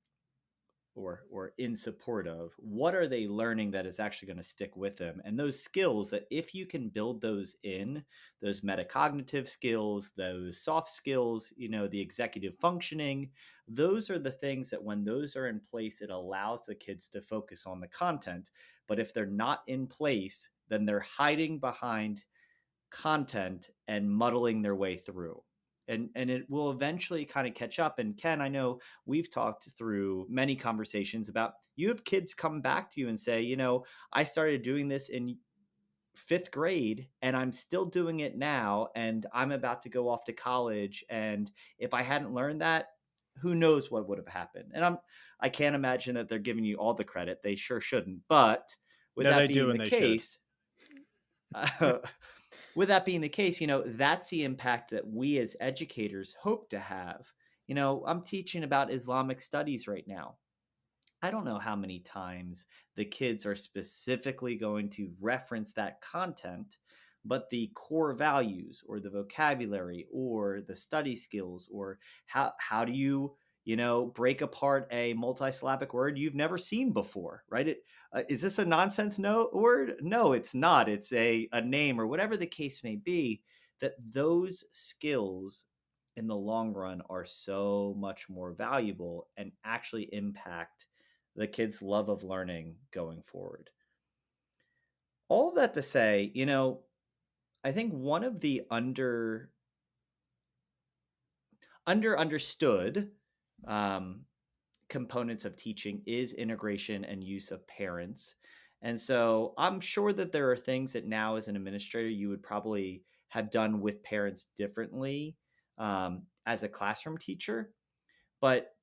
or in support of. What are they learning that is actually going to stick with them? And those skills that, if you can build those in, those metacognitive skills, those soft skills, the executive functioning, those are the things that, when those are in place, it allows the kids to focus on the content. But if they're not in place, then they're hiding behind content and muddling their way through. And it will eventually kind of catch up. And Ken, I know we've talked through many conversations about, you have kids come back to you and say, I started doing this in fifth grade and I'm still doing it now, and I'm about to go off to college, and if I hadn't learned that, who knows what would have happened. And I can't imagine that they're giving you all the credit. They sure shouldn't. But with No, that they do being the and they should. case, uh, with that being the case, that's the impact that we as educators hope to have. I'm teaching about Islamic studies right now. I don't know how many times the kids are specifically going to reference that content, but the core values or the vocabulary or the study skills, or how do you, break apart a multisyllabic word you've never seen before, right? Is this a nonsense word? No, it's not. It's a name, or whatever the case may be. That those skills in the long run are so much more valuable and actually impact the kids' love of learning going forward. All of that to say, I think one of the understood um, components of teaching is integration and use of parents. And so I'm sure that there are things that now, as an administrator, you would probably have done with parents differently as a classroom teacher. But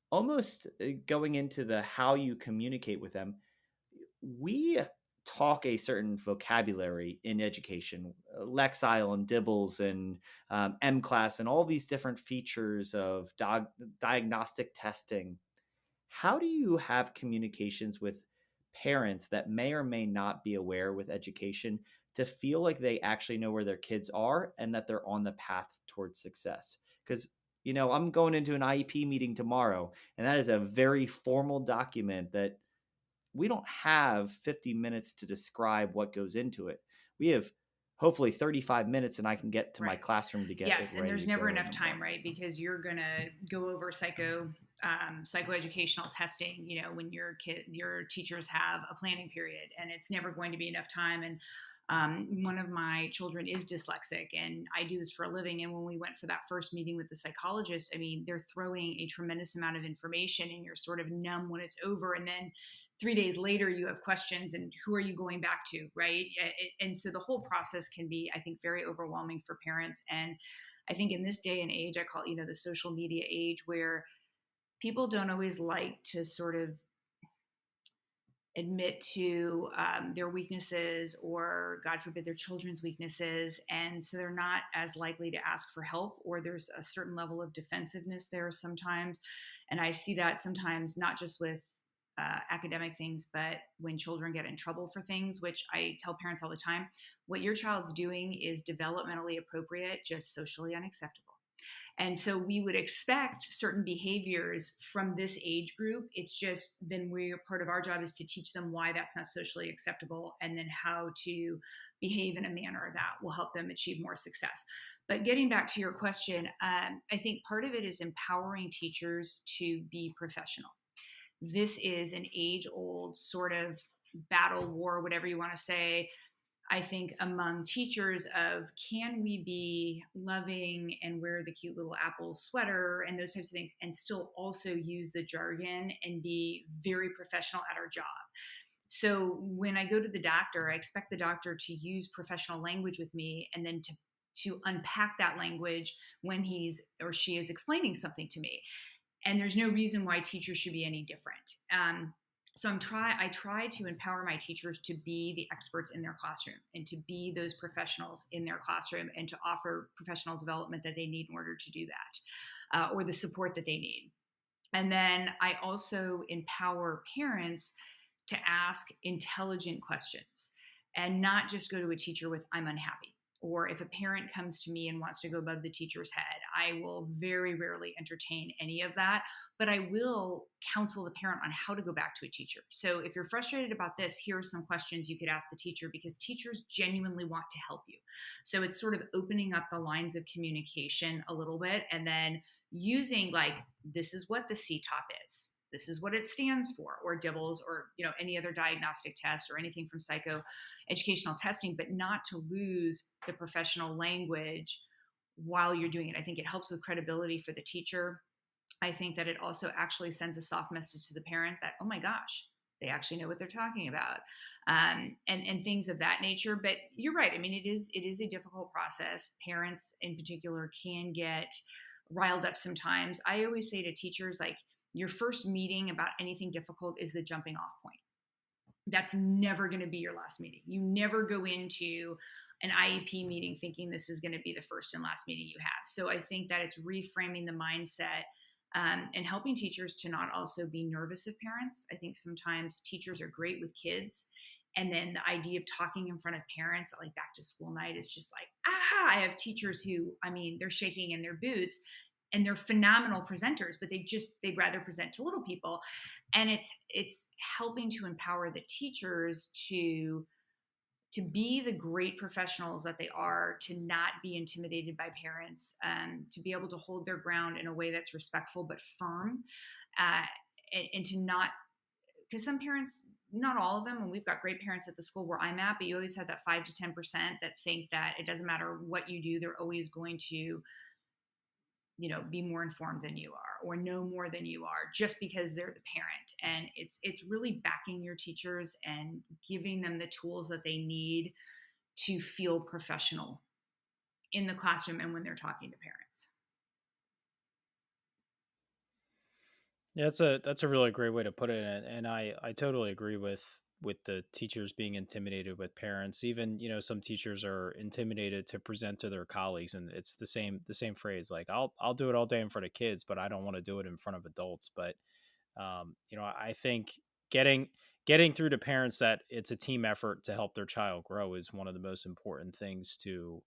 almost going into the how you communicate with them, we talk a certain vocabulary in education, Lexile and Dibbles and M-Class and all these different features of diagnostic testing. How do you have communications with parents that may or may not be aware with education to feel like they actually know where their kids are and that they're on the path towards success? Because I'm going into an IEP meeting tomorrow, and that is a very formal document that we don't have 50 minutes to describe what goes into it. We have hopefully 35 minutes, and I can get to my Right. classroom to get it Yes, and ready there's to never go in enough the time, morning. right? Because you're gonna go over psychoeducational testing, when your teachers have a planning period, and it's never going to be enough time. And one of my children is dyslexic, and I do this for a living. And when we went for that first meeting with the psychologist, I mean, they're throwing a tremendous amount of information, and you're sort of numb when it's over. And then 3 days later, you have questions, and who are you going back to, right? And so the whole process can be, I think, very overwhelming for parents. And I think in this day and age, I call it, the social media age, where people don't always like to sort of admit to their weaknesses, or God forbid their children's weaknesses, and so they're not as likely to ask for help, or there's a certain level of defensiveness there sometimes. And I see that sometimes not just with academic things, but when children get in trouble for things, which I tell parents all the time, what your child's doing is developmentally appropriate, just socially unacceptable. And so we would expect certain behaviors from this age group. It's just then we're part of our job is to teach them why that's not socially acceptable, and then how to behave in a manner that will help them achieve more success. But getting back to your question, I think part of it is empowering teachers to be professional. This is an age old sort of battle war, whatever you want to say, I think, among teachers of can we be loving and wear the cute little apple sweater and those types of things and still also use the jargon and be very professional at our job. So when I go to the doctor, I expect the doctor to use professional language with me, and then to unpack that language when he's or she is explaining something to me. And there's no reason why teachers should be any different. So I try to empower my teachers to be the experts in their classroom and to be those professionals in their classroom and to offer professional development that they need in order to do that, or the support that they need. And then I also empower parents to ask intelligent questions and not just go to a teacher with "I'm unhappy." Or if a parent comes to me and wants to go above the teacher's head, I will very rarely entertain any of that, but I will counsel the parent on how to go back to a teacher. So if you're frustrated about this, here are some questions you could ask the teacher, because teachers genuinely want to help you. So it's sort of opening up the lines of communication a little bit, and then using like, this is what the CTOP is. This is what it stands for, or DIBELS, or any other diagnostic test, or anything from educational testing, but not to lose the professional language while you're doing it. I think it helps with credibility for the teacher. I think that it also actually sends a soft message to the parent that, oh my gosh, they actually know what they're talking about, and things of that nature. But you're right. I mean, it is a difficult process. Parents in particular can get riled up sometimes. I always say to teachers, like, your first meeting about anything difficult is the jumping off point. That's never going to be your last meeting. You never go into an IEP meeting thinking this is going to be the first and last meeting you have. So I think that it's reframing the mindset, and helping teachers to not also be nervous of parents. I think sometimes teachers are great with kids, and then the idea of talking in front of parents at like back to school night is just like, aha. I have teachers who, I mean, they're shaking in their boots and they're phenomenal presenters, but they'd rather present to little people. And it's helping to empower the teachers to be the great professionals that they are, to not be intimidated by parents, to be able to hold their ground in a way that's respectful but firm, and to not, because some parents, not all of them, and we've got great parents at the school where I'm at, but you always have that 5 to 10% that think that it doesn't matter what you do, they're always going to be more informed than you are or know more than you are just because they're the parent. And it's really backing your teachers and giving them the tools that they need to feel professional in the classroom and when they're talking to parents. Yeah, that's a really great way to put it, and I totally agree with the teachers being intimidated with parents. Even some teachers are intimidated to present to their colleagues, and it's the same phrase, like I'll do it all day in front of kids, but I don't want to do it in front of adults. But I think getting getting through to parents that it's a team effort to help their child grow is one of the most important things to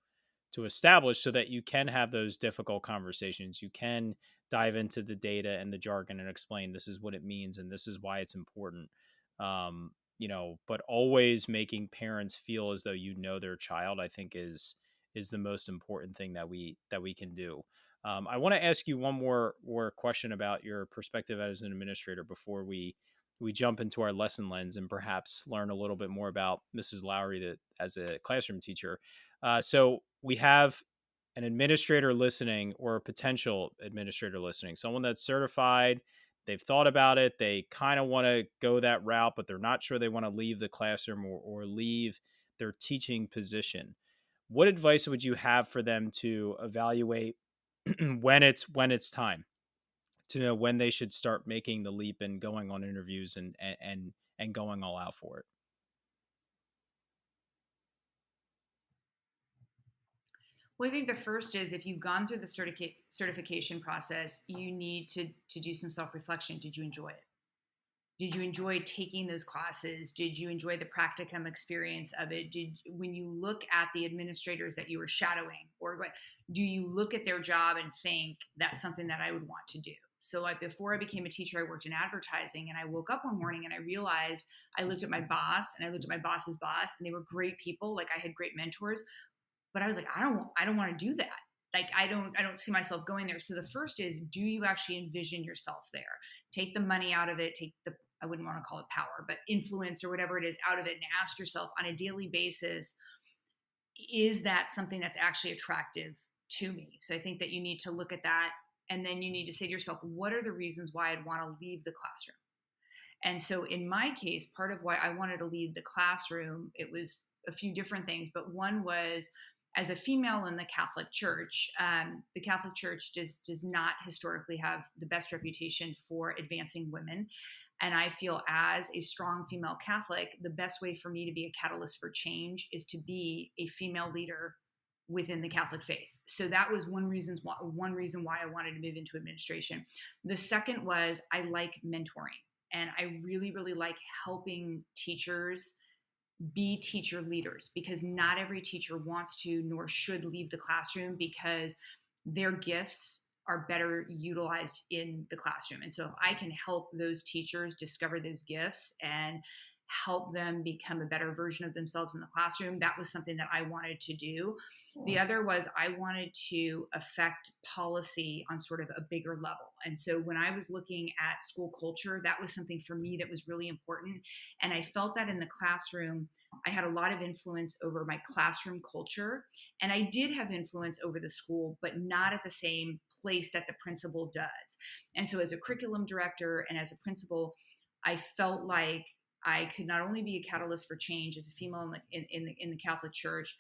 establish, so that you can have those difficult conversations. You can dive into the data and the jargon and explain this is what it means and this is why it's important. But always making parents feel as though their child, I think is the most important thing that we can do. I want to ask you one more question about your perspective as an administrator before we jump into our lesson lens and perhaps learn a little bit more about Mrs. Lowry as a classroom teacher. So we have an administrator listening, or a potential administrator listening, someone that's certified. They've thought about it. They kind of want to go that route, but they're not sure they want to leave the classroom or leave their teaching position. What advice would you have for them to evaluate when it's time to know when they should start making the leap and going on interviews and going all out for it? Well, I think the first is, if you've gone through the certification process, you need to do some self-reflection. Did you enjoy it? Did you enjoy taking those classes? Did you enjoy the practicum experience of it? When you look at the administrators that you were shadowing, or what, do you look at their job and think that's something that I would want to do? So like before I became a teacher, I worked in advertising, and I woke up one morning and I realized, I looked at my boss and I looked at my boss's boss, and they were great people. Like I had great mentors, but I was like, I don't want to do that. Like I don't see myself going there. So the first is, do you actually envision yourself there? Take the money out of it, take the, I wouldn't want to call it power, but influence or whatever it is out of it, and ask yourself on a daily basis, is that something that's actually attractive to me? So I think that you need to look at that, and then you need to say to yourself, what are the reasons why I'd want to leave the classroom? And so in my case, part of why I wanted to leave the classroom, it was a few different things, but one was, as a female in the Catholic Church, the Catholic Church does not historically have the best reputation for advancing women. And I feel, as a strong female Catholic, the best way for me to be a catalyst for change is to be a female leader within the Catholic faith. So that was one reason why I wanted to move into administration. The second was, I like mentoring, and I really, really like helping teachers be teacher leaders, because not every teacher wants to nor should leave the classroom, because their gifts are better utilized in the classroom. And so if I can help those teachers discover those gifts and help them become a better version of themselves in the classroom, that was something that I wanted to do. The other was, I wanted to affect policy on sort of a bigger level. And so when I was looking at school culture, that was something for me that was really important. And I felt that in the classroom, I had a lot of influence over my classroom culture. And I did have influence over the school, but not at the same place that the principal does. And so as a curriculum director and as a principal, I felt like I could not only be a catalyst for change as a female in the Catholic Church,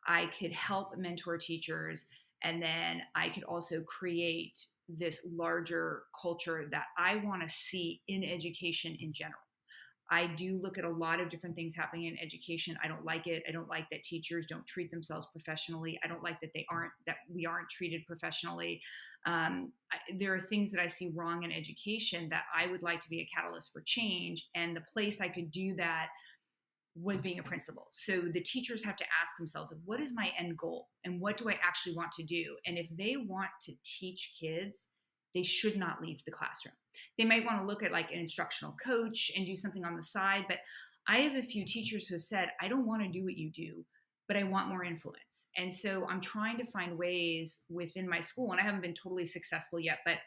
I could help mentor teachers, and then I could also create this larger culture that I want to see in education in general. I do look at a lot of different things happening in education. I don't like it. I don't like that teachers don't treat themselves professionally. I don't like that we aren't treated professionally. There are things that I see wrong in education that I would like to be a catalyst for change. And the place I could do that was being a principal. So the teachers have to ask themselves, what is my end goal? And what do I actually want to do? And if they want to teach kids, they should not leave the classroom. They might want to look at like an instructional coach and do something on the side. But I have a few teachers who have said, I don't want to do what you do, but I want more influence. And so I'm trying to find ways within my school, and I haven't been totally successful yet, but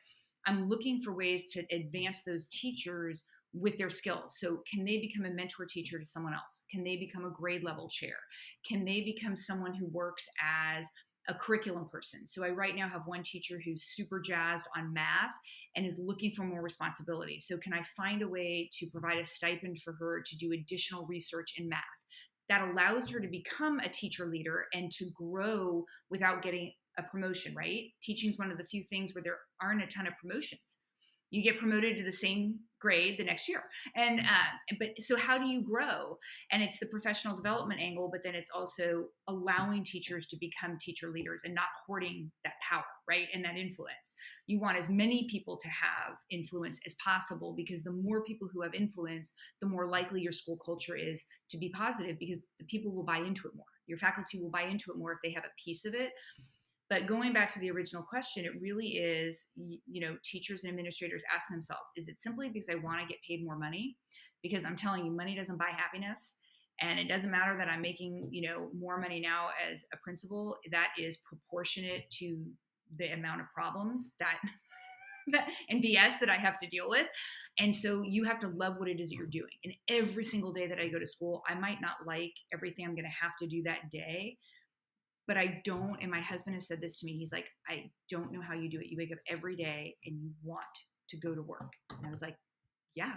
I'm looking for ways to advance those teachers with their skills. So can they become a mentor teacher to someone else? Can they become a grade level chair? Can they become someone who works as a curriculum person? So I right now have one teacher who's super jazzed on math and is looking for more responsibility. So can I find a way to provide a stipend for her to do additional research in math that allows her to become a teacher leader and to grow without getting a promotion, right? Teaching is one of the few things where there aren't a ton of promotions. You get promoted to the same grade the next year. And but so how do you grow? And it's the professional development angle, but then it's also allowing teachers to become teacher leaders and not hoarding that power, right? And that influence. You want as many people to have influence as possible, because the more people who have influence, the more likely your school culture is to be positive, because the people will buy into it more. Your faculty will buy into it more if they have a piece of it. But going back to the original question, it really is, teachers and administrators ask themselves, is it simply because I want to get paid more money? Because I'm telling you, money doesn't buy happiness. And it doesn't matter that I'm making, more money now as a principal. That is proportionate to the amount of problems that and BS that I have to deal with. And so you have to love what it is that you're doing. And every single day that I go to school, I might not like everything I'm going to have to do that day, but I don't, and my husband has said this to me, he's like, I don't know how you do it. You wake up every day and you want to go to work. And I was like, yeah,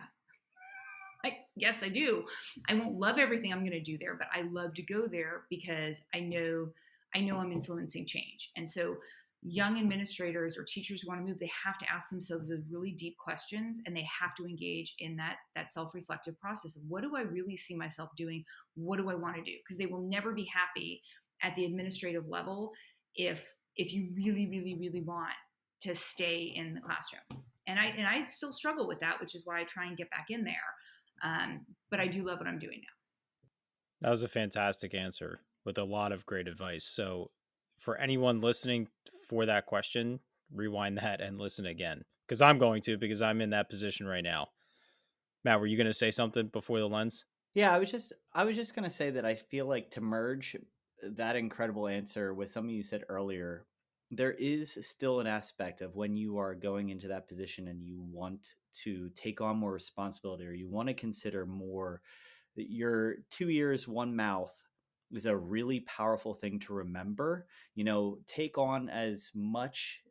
yes, I do. I won't love everything I'm going to do there, but I love to go there because I know I'm influencing change. And so young administrators or teachers who want to move, they have to ask themselves those really deep questions, and they have to engage in that self-reflective process of, what do I really see myself doing? What do I want to do? Because they will never be happy at the administrative level if you really, really, really want to stay in the classroom. And I still struggle with that, which is why I try and get back in there. But I do love what I'm doing now. That was a fantastic answer with a lot of great advice. So, for anyone listening for that question, rewind that and listen again. Because I'm going to, because I'm in that position right now. Matt, were you going to say something before the lens? Yeah, I was just gonna say that I feel like, to merge that incredible answer with something you said earlier, there is still an aspect of when you are going into that position and you want to take on more responsibility, or you want to consider more, that your 2 ears, one mouth is a really powerful thing to remember. Take on as much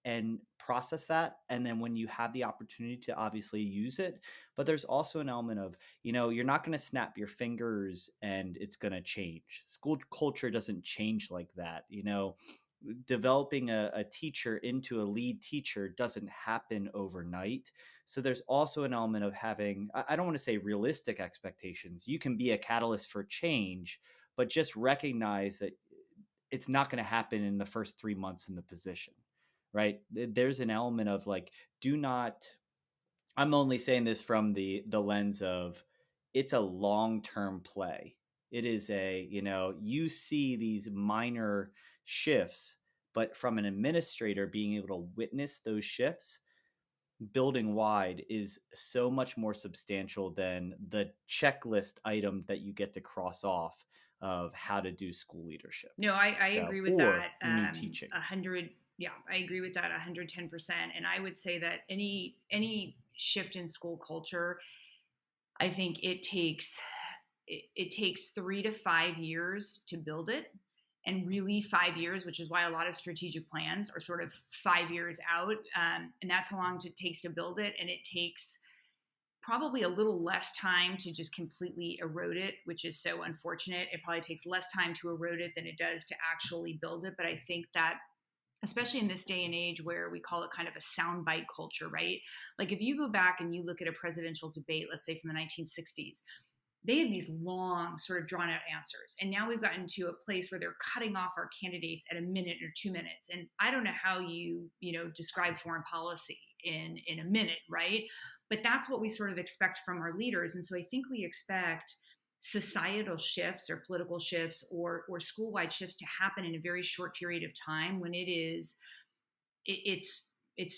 and process that. And then when you have the opportunity to obviously use it, but there's also an element of, you're not going to snap your fingers and it's going to change. School culture doesn't change like that. Developing a teacher into a lead teacher doesn't happen overnight. So there's also an element of having, I don't want to say realistic expectations. You can be a catalyst for change, but just recognize that it's not going to happen in the first 3 months in the position, right? There's an element of, like, do not, I'm only saying this from the lens of, it's a long-term play. It is you see these minor shifts, but from an administrator being able to witness those shifts building wide is so much more substantial than the checklist item that you get to cross off of how to do school leadership. No, I So, agree with or that. new teaching. 100. Yeah, I agree with that 110%. And I would say that any shift in school culture, I think it takes 3 to 5 years to build it, and really 5 years, which is why a lot of strategic plans are sort of 5 years out, and that's how long it takes to build it. And it takes probably a little less time to just completely erode it, which is so unfortunate. It probably takes less time to erode it than it does to actually build it. But I think that, especially in this day and age where we call it kind of a soundbite culture, right? Like, if you go back and you look at a presidential debate, let's say from the 1960s, they had these long, sort of drawn out answers. And now we've gotten to a place where they're cutting off our candidates at a minute or 2 minutes. And I don't know how describe foreign policy in a minute, right? But that's what we sort of expect from our leaders. And so I think we expect societal shifts or political shifts or school-wide shifts to happen in a very short period of time, when it's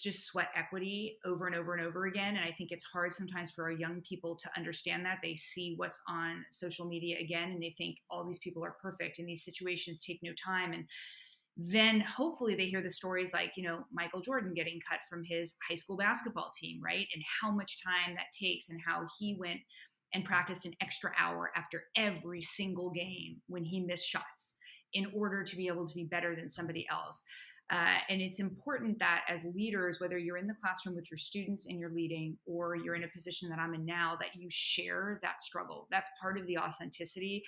just sweat equity over and over and over again. And I think it's hard sometimes for our young people to understand that. They see what's on social media again, and they think all these people are perfect and these situations take no time. And then hopefully they hear the stories like, Michael Jordan getting cut from his high school basketball team, right? And how much time that takes, and how he went and practiced an extra hour after every single game when he missed shots in order to be able to be better than somebody else. And it's important that as leaders, whether you're in the classroom with your students and you're leading, or you're in a position that I'm in now, that you share that struggle. That's part of the authenticity.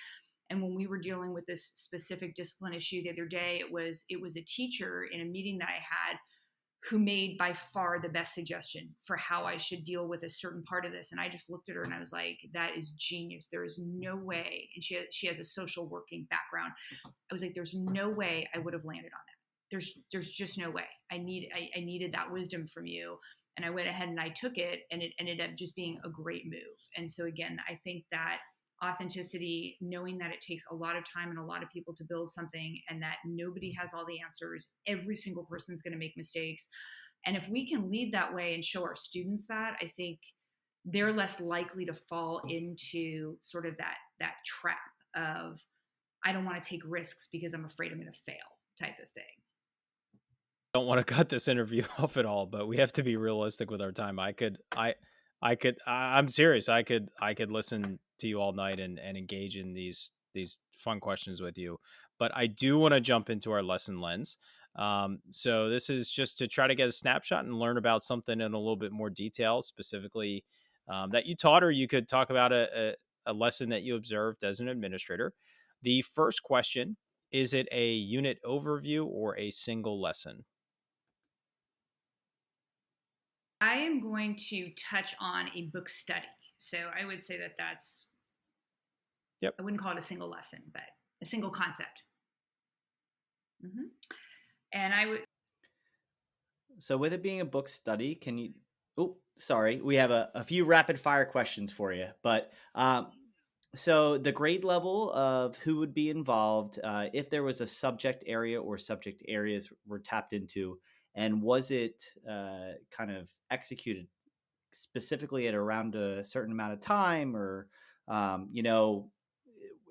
And when we were dealing with this specific discipline issue the other day, it was a teacher in a meeting that I had who made by far the best suggestion for how I should deal with a certain part of this. And I just looked at her and I was like, that is genius. There is no way. And she has a social working background. I was like, there's no way I would have landed on that. There's just no way. I needed that wisdom from you. And I went ahead and I took it, and it ended up just being a great move. And so again, I think that authenticity, knowing that it takes a lot of time and a lot of people to build something, and that nobody has all the answers. Every single person's going to make mistakes. And if we can lead that way and show our students that, I think they're less likely to fall into sort of that trap of, I don't want to take risks because I'm afraid I'm going to fail type of thing. Don't want to cut this interview off at all, but we have to be realistic with our time. I'm serious. I could listen to you all night and engage in these fun questions with you, but I do want to jump into our lesson lens. So this is just to try to get a snapshot and learn about something in a little bit more detail, specifically that you taught, or you could talk about a lesson that you observed as an administrator. The first question Is it a unit overview or a single lesson? I am going to touch on a book study. So I would say that Yep. I wouldn't call it a single lesson, but a single concept. hmm And I would, So, with it being a book study, can you? Oh, sorry. We have a few rapid fire questions for you. But so, the grade level of who would be involved, if there was a subject area or subject areas were tapped into, and was it kind of executed specifically at around a certain amount of time, or you know,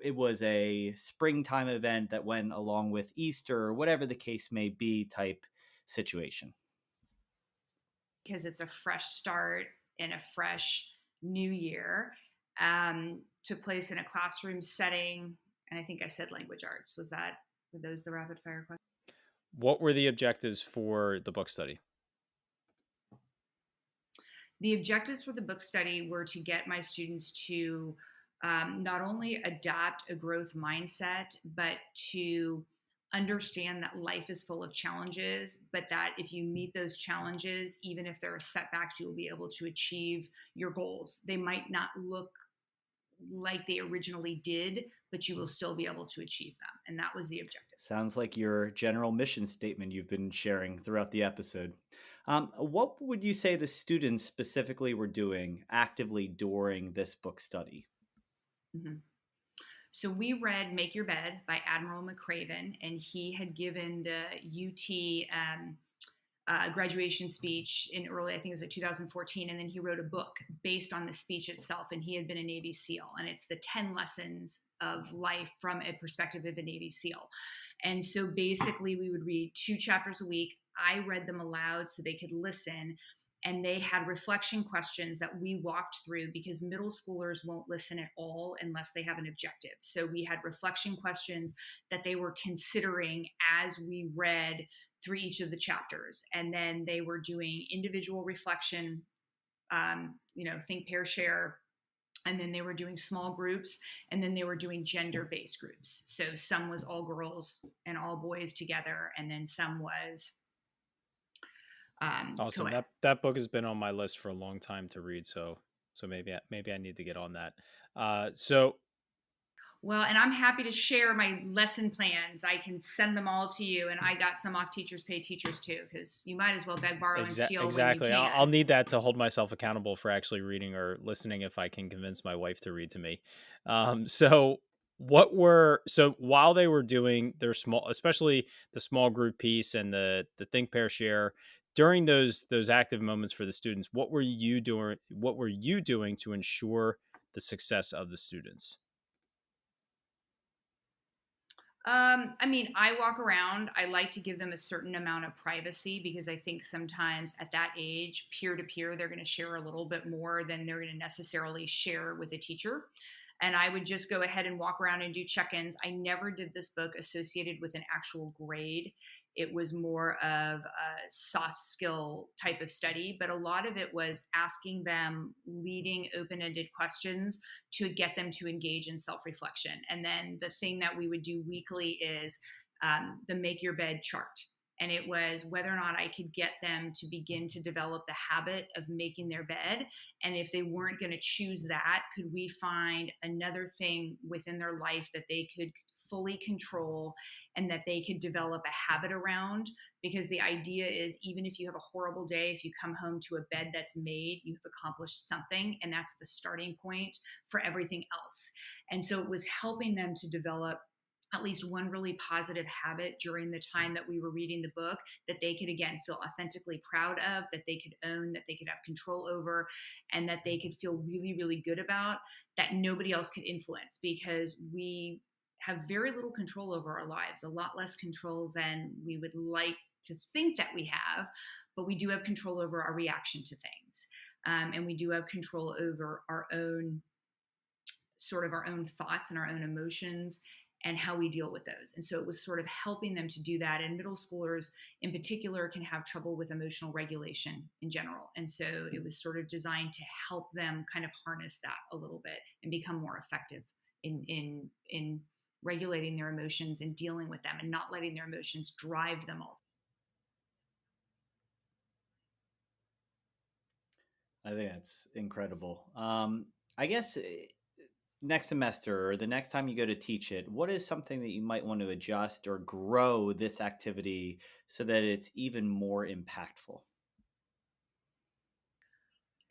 it was a springtime event that went along with Easter, or whatever the case may be, type situation. because it's a fresh start and a fresh new year, took place in a classroom setting. And I think I said language arts. Were those the rapid fire questions? What were the objectives for the book study? The objectives for the book study were to get my students to not only adopt a growth mindset, but to understand that life is full of challenges, but that if you meet those challenges, even if there are setbacks, you will be able to achieve your goals. They might not look like they originally did, but you will still be able to achieve them. And that was the objective. Sounds like your general mission statement you've been sharing throughout the episode. What would you say the students specifically were doing actively during this book study? Mhm. So we read Make Your Bed by Admiral McCraven, and he had given the UT graduation speech in early, I think it was like 2014, and then he wrote a book based on the speech itself, and he had been a Navy SEAL, and it's the 10 lessons of life from a perspective of a Navy SEAL. And so basically we would read 2 chapters a week. I read them aloud so they could listen, and they had reflection questions that we walked through because middle schoolers won't listen at all unless they have an objective. So we had reflection questions that they were considering as we read through each of the chapters. And then they were doing individual reflection, think, pair, share. And then they were doing small groups, and then they were doing gender based groups. So some was all girls and all boys together, and then some was Awesome. co-ed. That book has been on my list for a long time to read. So maybe I need to get on that. So Well, and I'm happy to share my lesson plans. I can send them all to you, and I got some off Teachers Pay Teachers too, because you might as well beg, borrow, and steal when you Exactly. can. I'll need that to hold myself accountable for actually reading or listening if I can convince my wife to read to me. So while they were doing their small, especially the small group piece and the think pair share during those active moments for the students, what were you doing? What were you doing to ensure the success of the students? I walk around. I like to give them a certain amount of privacy because I think sometimes at that age, peer to peer, they're going to share a little bit more than they're going to necessarily share with a teacher. And I would just go ahead and walk around and do check ins. I never did this book associated with an actual grade. It was more of a soft skill type of study, but a lot of it was asking them leading open ended questions to get them to engage in self reflection. And then the thing that we would do weekly is the Make Your Bed chart. And it was whether or not I could get them to begin to develop the habit of making their bed. And if they weren't going to choose that, could we find another thing within their life that they could fully control and that they could develop a habit around? Because the idea is, even if you have a horrible day, if you come home to a bed that's made, you've accomplished something. And that's the starting point for everything else. And so it was helping them to develop at least one really positive habit during the time that we were reading the book that they could again feel authentically proud of, that they could own, that they could have control over, and that they could feel really, really good about, that nobody else could influence, because we have very little control over our lives, a lot less control than we would like to think that we have, but we do have control over our reaction to things. And we do have control over our own thoughts and our own emotions and how we deal with those. And so it was sort of helping them to do that. And middle schoolers in particular can have trouble with emotional regulation in general. And so it was sort of designed to help them kind of harness that a little bit and become more effective in regulating their emotions and dealing with them and not letting their emotions drive them all. I think that's incredible. I guess next semester or the next time you go to teach it, what is something that you might want to adjust or grow this activity so that it's even more impactful?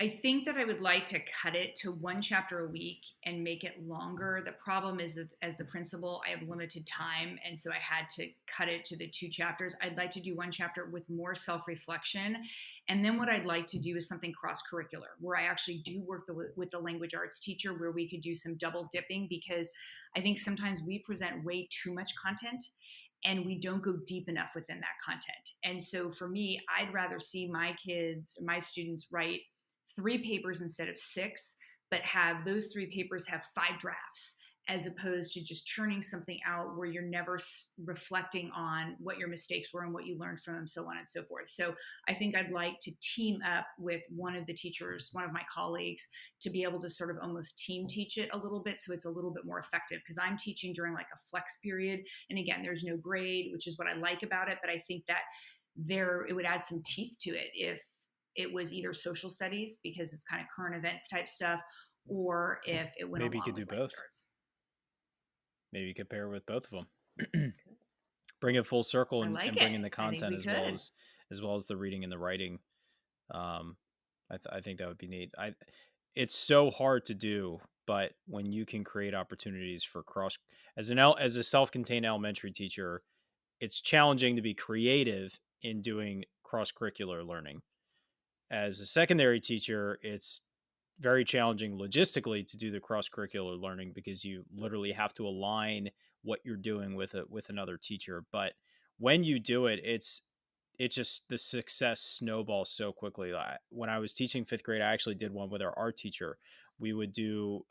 I think that I would like to cut it to one chapter a week and make it longer. The problem is that as the principal, I have limited time. And so I had to cut it to the 2 chapters. I'd like to do one chapter with more self reflection. And then what I'd like to do is something cross curricular where I actually do work with the language arts teacher where we could do some double dipping because I think sometimes we present way too much content and we don't go deep enough within that content. And so for me, I'd rather see my kids, my students write 3 papers instead of 6, but have those 3 papers have 5 drafts as opposed to just churning something out where you're never reflecting on what your mistakes were and what you learned from them, so on and so forth. So I think I'd like to team up with one of the teachers, one of my colleagues, to be able to sort of almost team teach it a little bit so it's a little bit more effective because I'm teaching during like a flex period. And again, there's no grade, which is what I like about it. But I think that it would add some teeth to it if it was either social studies because it's kind of current events type stuff, or if it went Maybe you along could do with language both. arts. Maybe you could pair with both of them. Bring it full circle I and like bring it. in the I think content we could. as well as the reading and the writing. Um, I think that would be neat. It's so hard to do, but when you can create opportunities for cross as a self-contained elementary teacher, it's challenging to be creative in doing cross curricular learning. As a secondary teacher, it's very challenging logistically to do the cross curricular learning because you literally have to align what you're doing with another teacher. But when you do it, it's just the success snowballs so quickly. When I was teaching 5th grade, I actually did one with our art teacher. We would do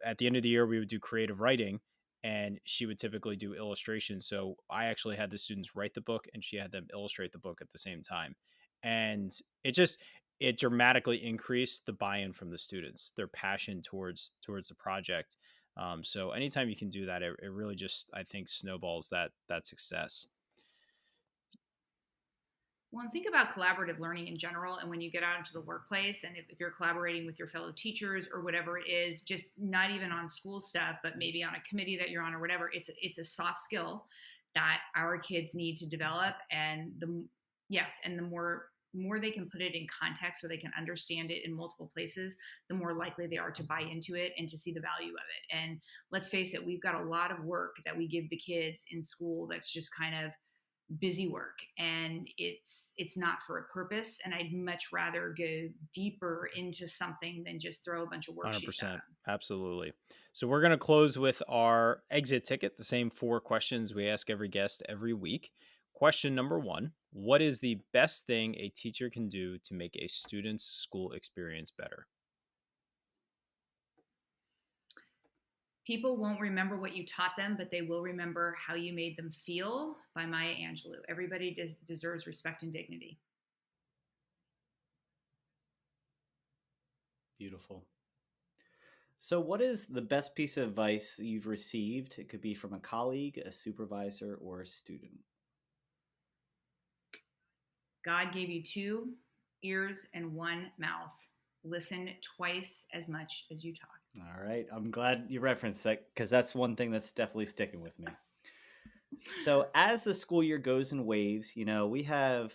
at the end of the year we would do creative writing, and she would typically do illustrations. So I actually had the students write the book and she had them illustrate the book at the same time. And it dramatically increased the buy-in from the students, their passion towards the project. So anytime you can do that, it really just, I think, snowballs that success. Well, and think about collaborative learning in general. And when you get out into the workplace, and if you're collaborating with your fellow teachers or whatever it is, just not even on school stuff, but maybe on a committee that you're on or whatever, it's a soft skill that our kids need to develop. And the more they can put it in context where they can understand it in multiple places, the more likely they are to buy into it and to see the value of it. And let's face it, we've got a lot of work that we give the kids in school that's just kind of busy work and it's not for a purpose, and I'd much rather go deeper into something than just throw a bunch of worksheets at 100%. them. Absolutely. So we're going to close with our exit ticket, the same 4 questions we ask every guest every week. Question number 1: what is the best thing a teacher can do to make a student's school experience better? People won't remember what you taught them, but they will remember how you made them feel. By Maya Angelou. Everybody deserves respect and dignity. Beautiful. So, what is the best piece of advice you've received? It could be from a colleague, a supervisor, or a student. God gave you 2 ears and 1 mouth. Listen twice as much as you talk. All right. I'm glad you referenced that because that's one thing that's definitely sticking with me. So, as the school year goes in waves, we have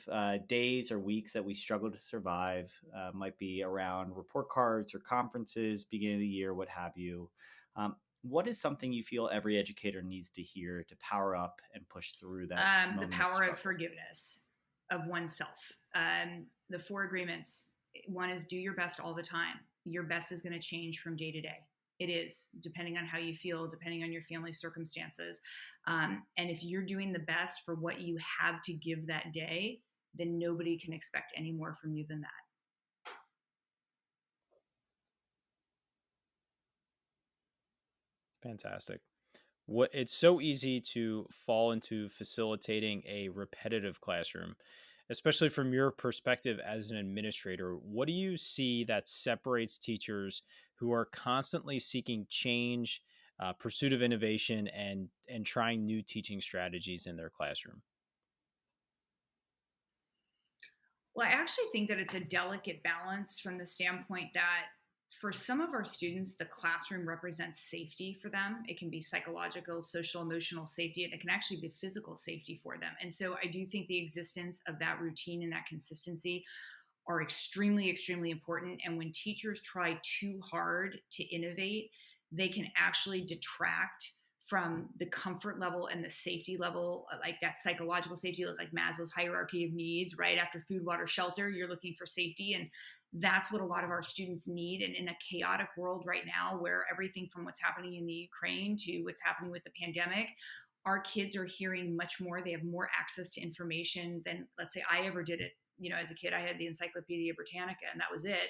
days or weeks that we struggle to survive. Might be around report cards or conferences, beginning of the year, what have you. What is something you feel every educator needs to hear to power up and push through that The moment of power of struggle? forgiveness of oneself. The 4 agreements. One is do your best all the time. Your best is going to change from day to day. It is, depending on how you feel, depending on your family circumstances. And if you're doing the best for what you have to give that day, then nobody can expect any more from you than that. Fantastic. It's so easy to fall into facilitating a repetitive classroom, especially from your perspective as an administrator. What do you see that separates teachers who are constantly seeking change, pursuit of innovation and trying new teaching strategies in their classroom? Well, I actually think that it's a delicate balance from the standpoint that for some of our students, the classroom represents safety for them. It can be psychological, social, emotional safety, and it can actually be physical safety for them. And so I do think the existence of that routine and that consistency are extremely, extremely important. And when teachers try too hard to innovate, they can actually detract from the comfort level and the safety level, like that psychological safety, like Maslow's hierarchy of needs, right? After food, water, shelter, you're looking for safety. And that's what a lot of our students need. And in a chaotic world right now, where everything from what's happening in the Ukraine to what's happening with the pandemic, our kids are hearing much more. They have more access to information than, let's say, I ever did it. As a kid, I had the Encyclopedia Britannica, and that was it.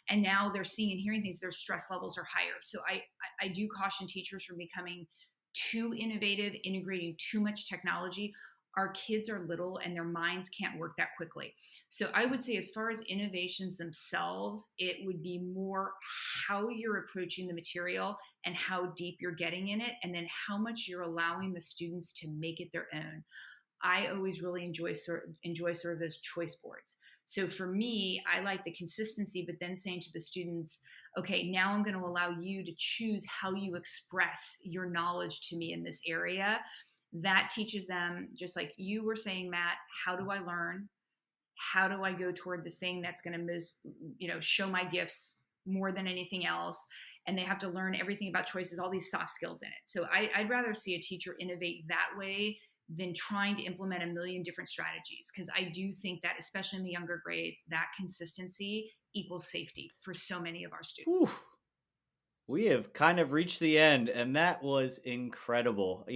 And now they're seeing and hearing things. Their stress levels are higher. So I do caution teachers from becoming too innovative, integrating too much technology. Our kids are little and their minds can't work that quickly. So I would say, as far as innovations themselves, it would be more how you're approaching the material and how deep you're getting in it, and then how much you're allowing the students to make it their own. I always really enjoy sort of those choice boards. So for me, I like the consistency, but then saying to the students, okay, now I'm going to allow you to choose how you express your knowledge to me in this area. That teaches them, just like you were saying, Matt, how do I learn? How do I go toward the thing that's going to most, show my gifts more than anything else? And they have to learn everything about choices, all these soft skills in it. So I'd rather see a teacher innovate that way than trying to implement a million different strategies. Because I do think that, especially in the younger grades, that consistency equals safety for so many of our Whew. students. We have kind of reached the end, and that was incredible.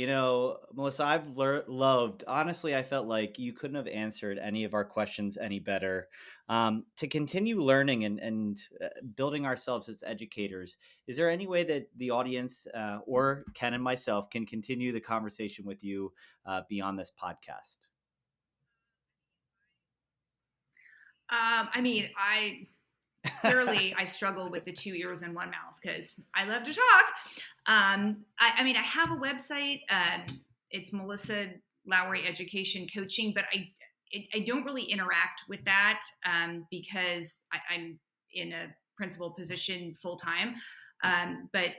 Melissa, I've loved, honestly, I felt like you couldn't have answered any of our questions any better. To continue learning and building ourselves as educators, is there any way that the audience or Ken and myself can continue the conversation with you beyond this podcast? I clearly I struggle with the two ears and one mouth because I love to talk. I have a website. It's Melissa Lowry Education Coaching, but I don't really interact with that because I'm in a principal position full time. But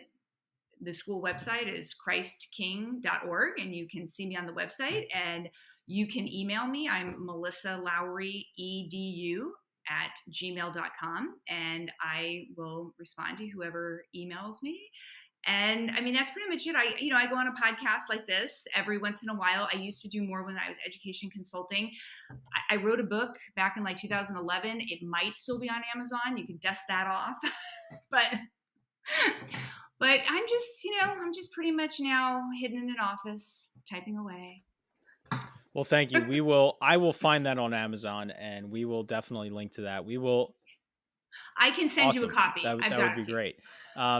the school website is christking.org, and you can see me on the website, and you can email me. I'm Melissa Lowry edu at gmail.com, and I will respond to whoever emails me. And that's pretty much it. I go on a podcast like this every once in a while. I used to do more when I was education consulting. I wrote a book back in like 2011. It might still be on Amazon. You can dust that off. but but I'm just pretty much now hidden in an office typing away. Well, thank you. I will find that on Amazon, and we will definitely link to that. We will. I can send you a Awesome. copy. I've That got would a be few. great.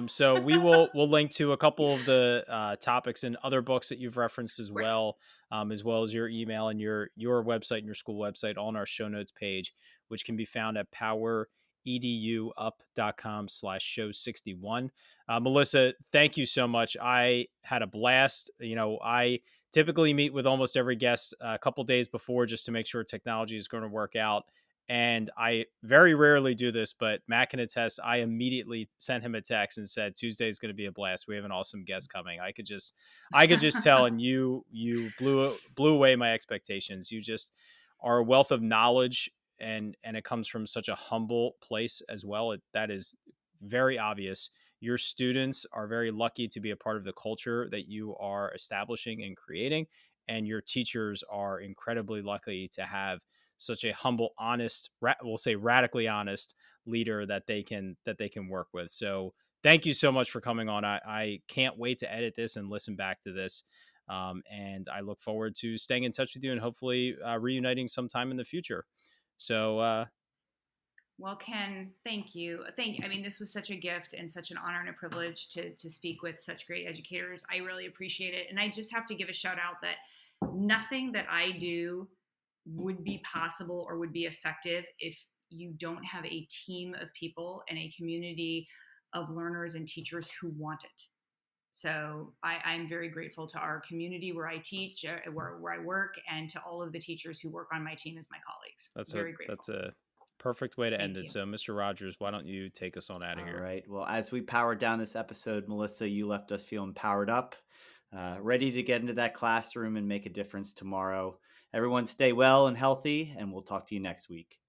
So we'll link to a couple of the topics and other books that you've referenced Right. as well as your email and your website and your school website on our show notes page, which can be found at powereduup.com/show 61. Melissa, thank you so much. I had a blast. I typically meet with almost every guest a couple days before just to make sure technology is going to work out. And I very rarely do this, but Matt can attest. I immediately sent him a text and said, Tuesday is going to be a blast. We have an awesome guest coming. I could just tell. And you blew away my expectations. You just are a wealth of knowledge, and it comes from such a humble place as well. That is very obvious. Your students are very lucky to be a part of the culture that you are establishing and creating. And your teachers are incredibly lucky to have such a humble, honest, we'll say radically honest leader that they can work with. So thank you so much for coming on. I can't wait to edit this and listen back to this. And I look forward to staying in touch with you and hopefully reuniting sometime in the future. So Well, Ken, thank you. This was such a gift and such an honor and a privilege to speak with such great educators. I really appreciate it. And I just have to give a shout out that nothing that I do would be possible or would be effective if you don't have a team of people and a community of learners and teachers who want it. So I'm very grateful to our community where I teach, where I work, and to all of the teachers who work on my team as my colleagues. Very That's grateful. a perfect way to end Thank it. you. So, Mr. Rogers, why don't you take us on out of All here? right. Well, as we powered down this episode, Melissa, you left us feeling powered up, ready to get into that classroom and make a difference tomorrow. Everyone stay well and healthy, and we'll talk to you next week.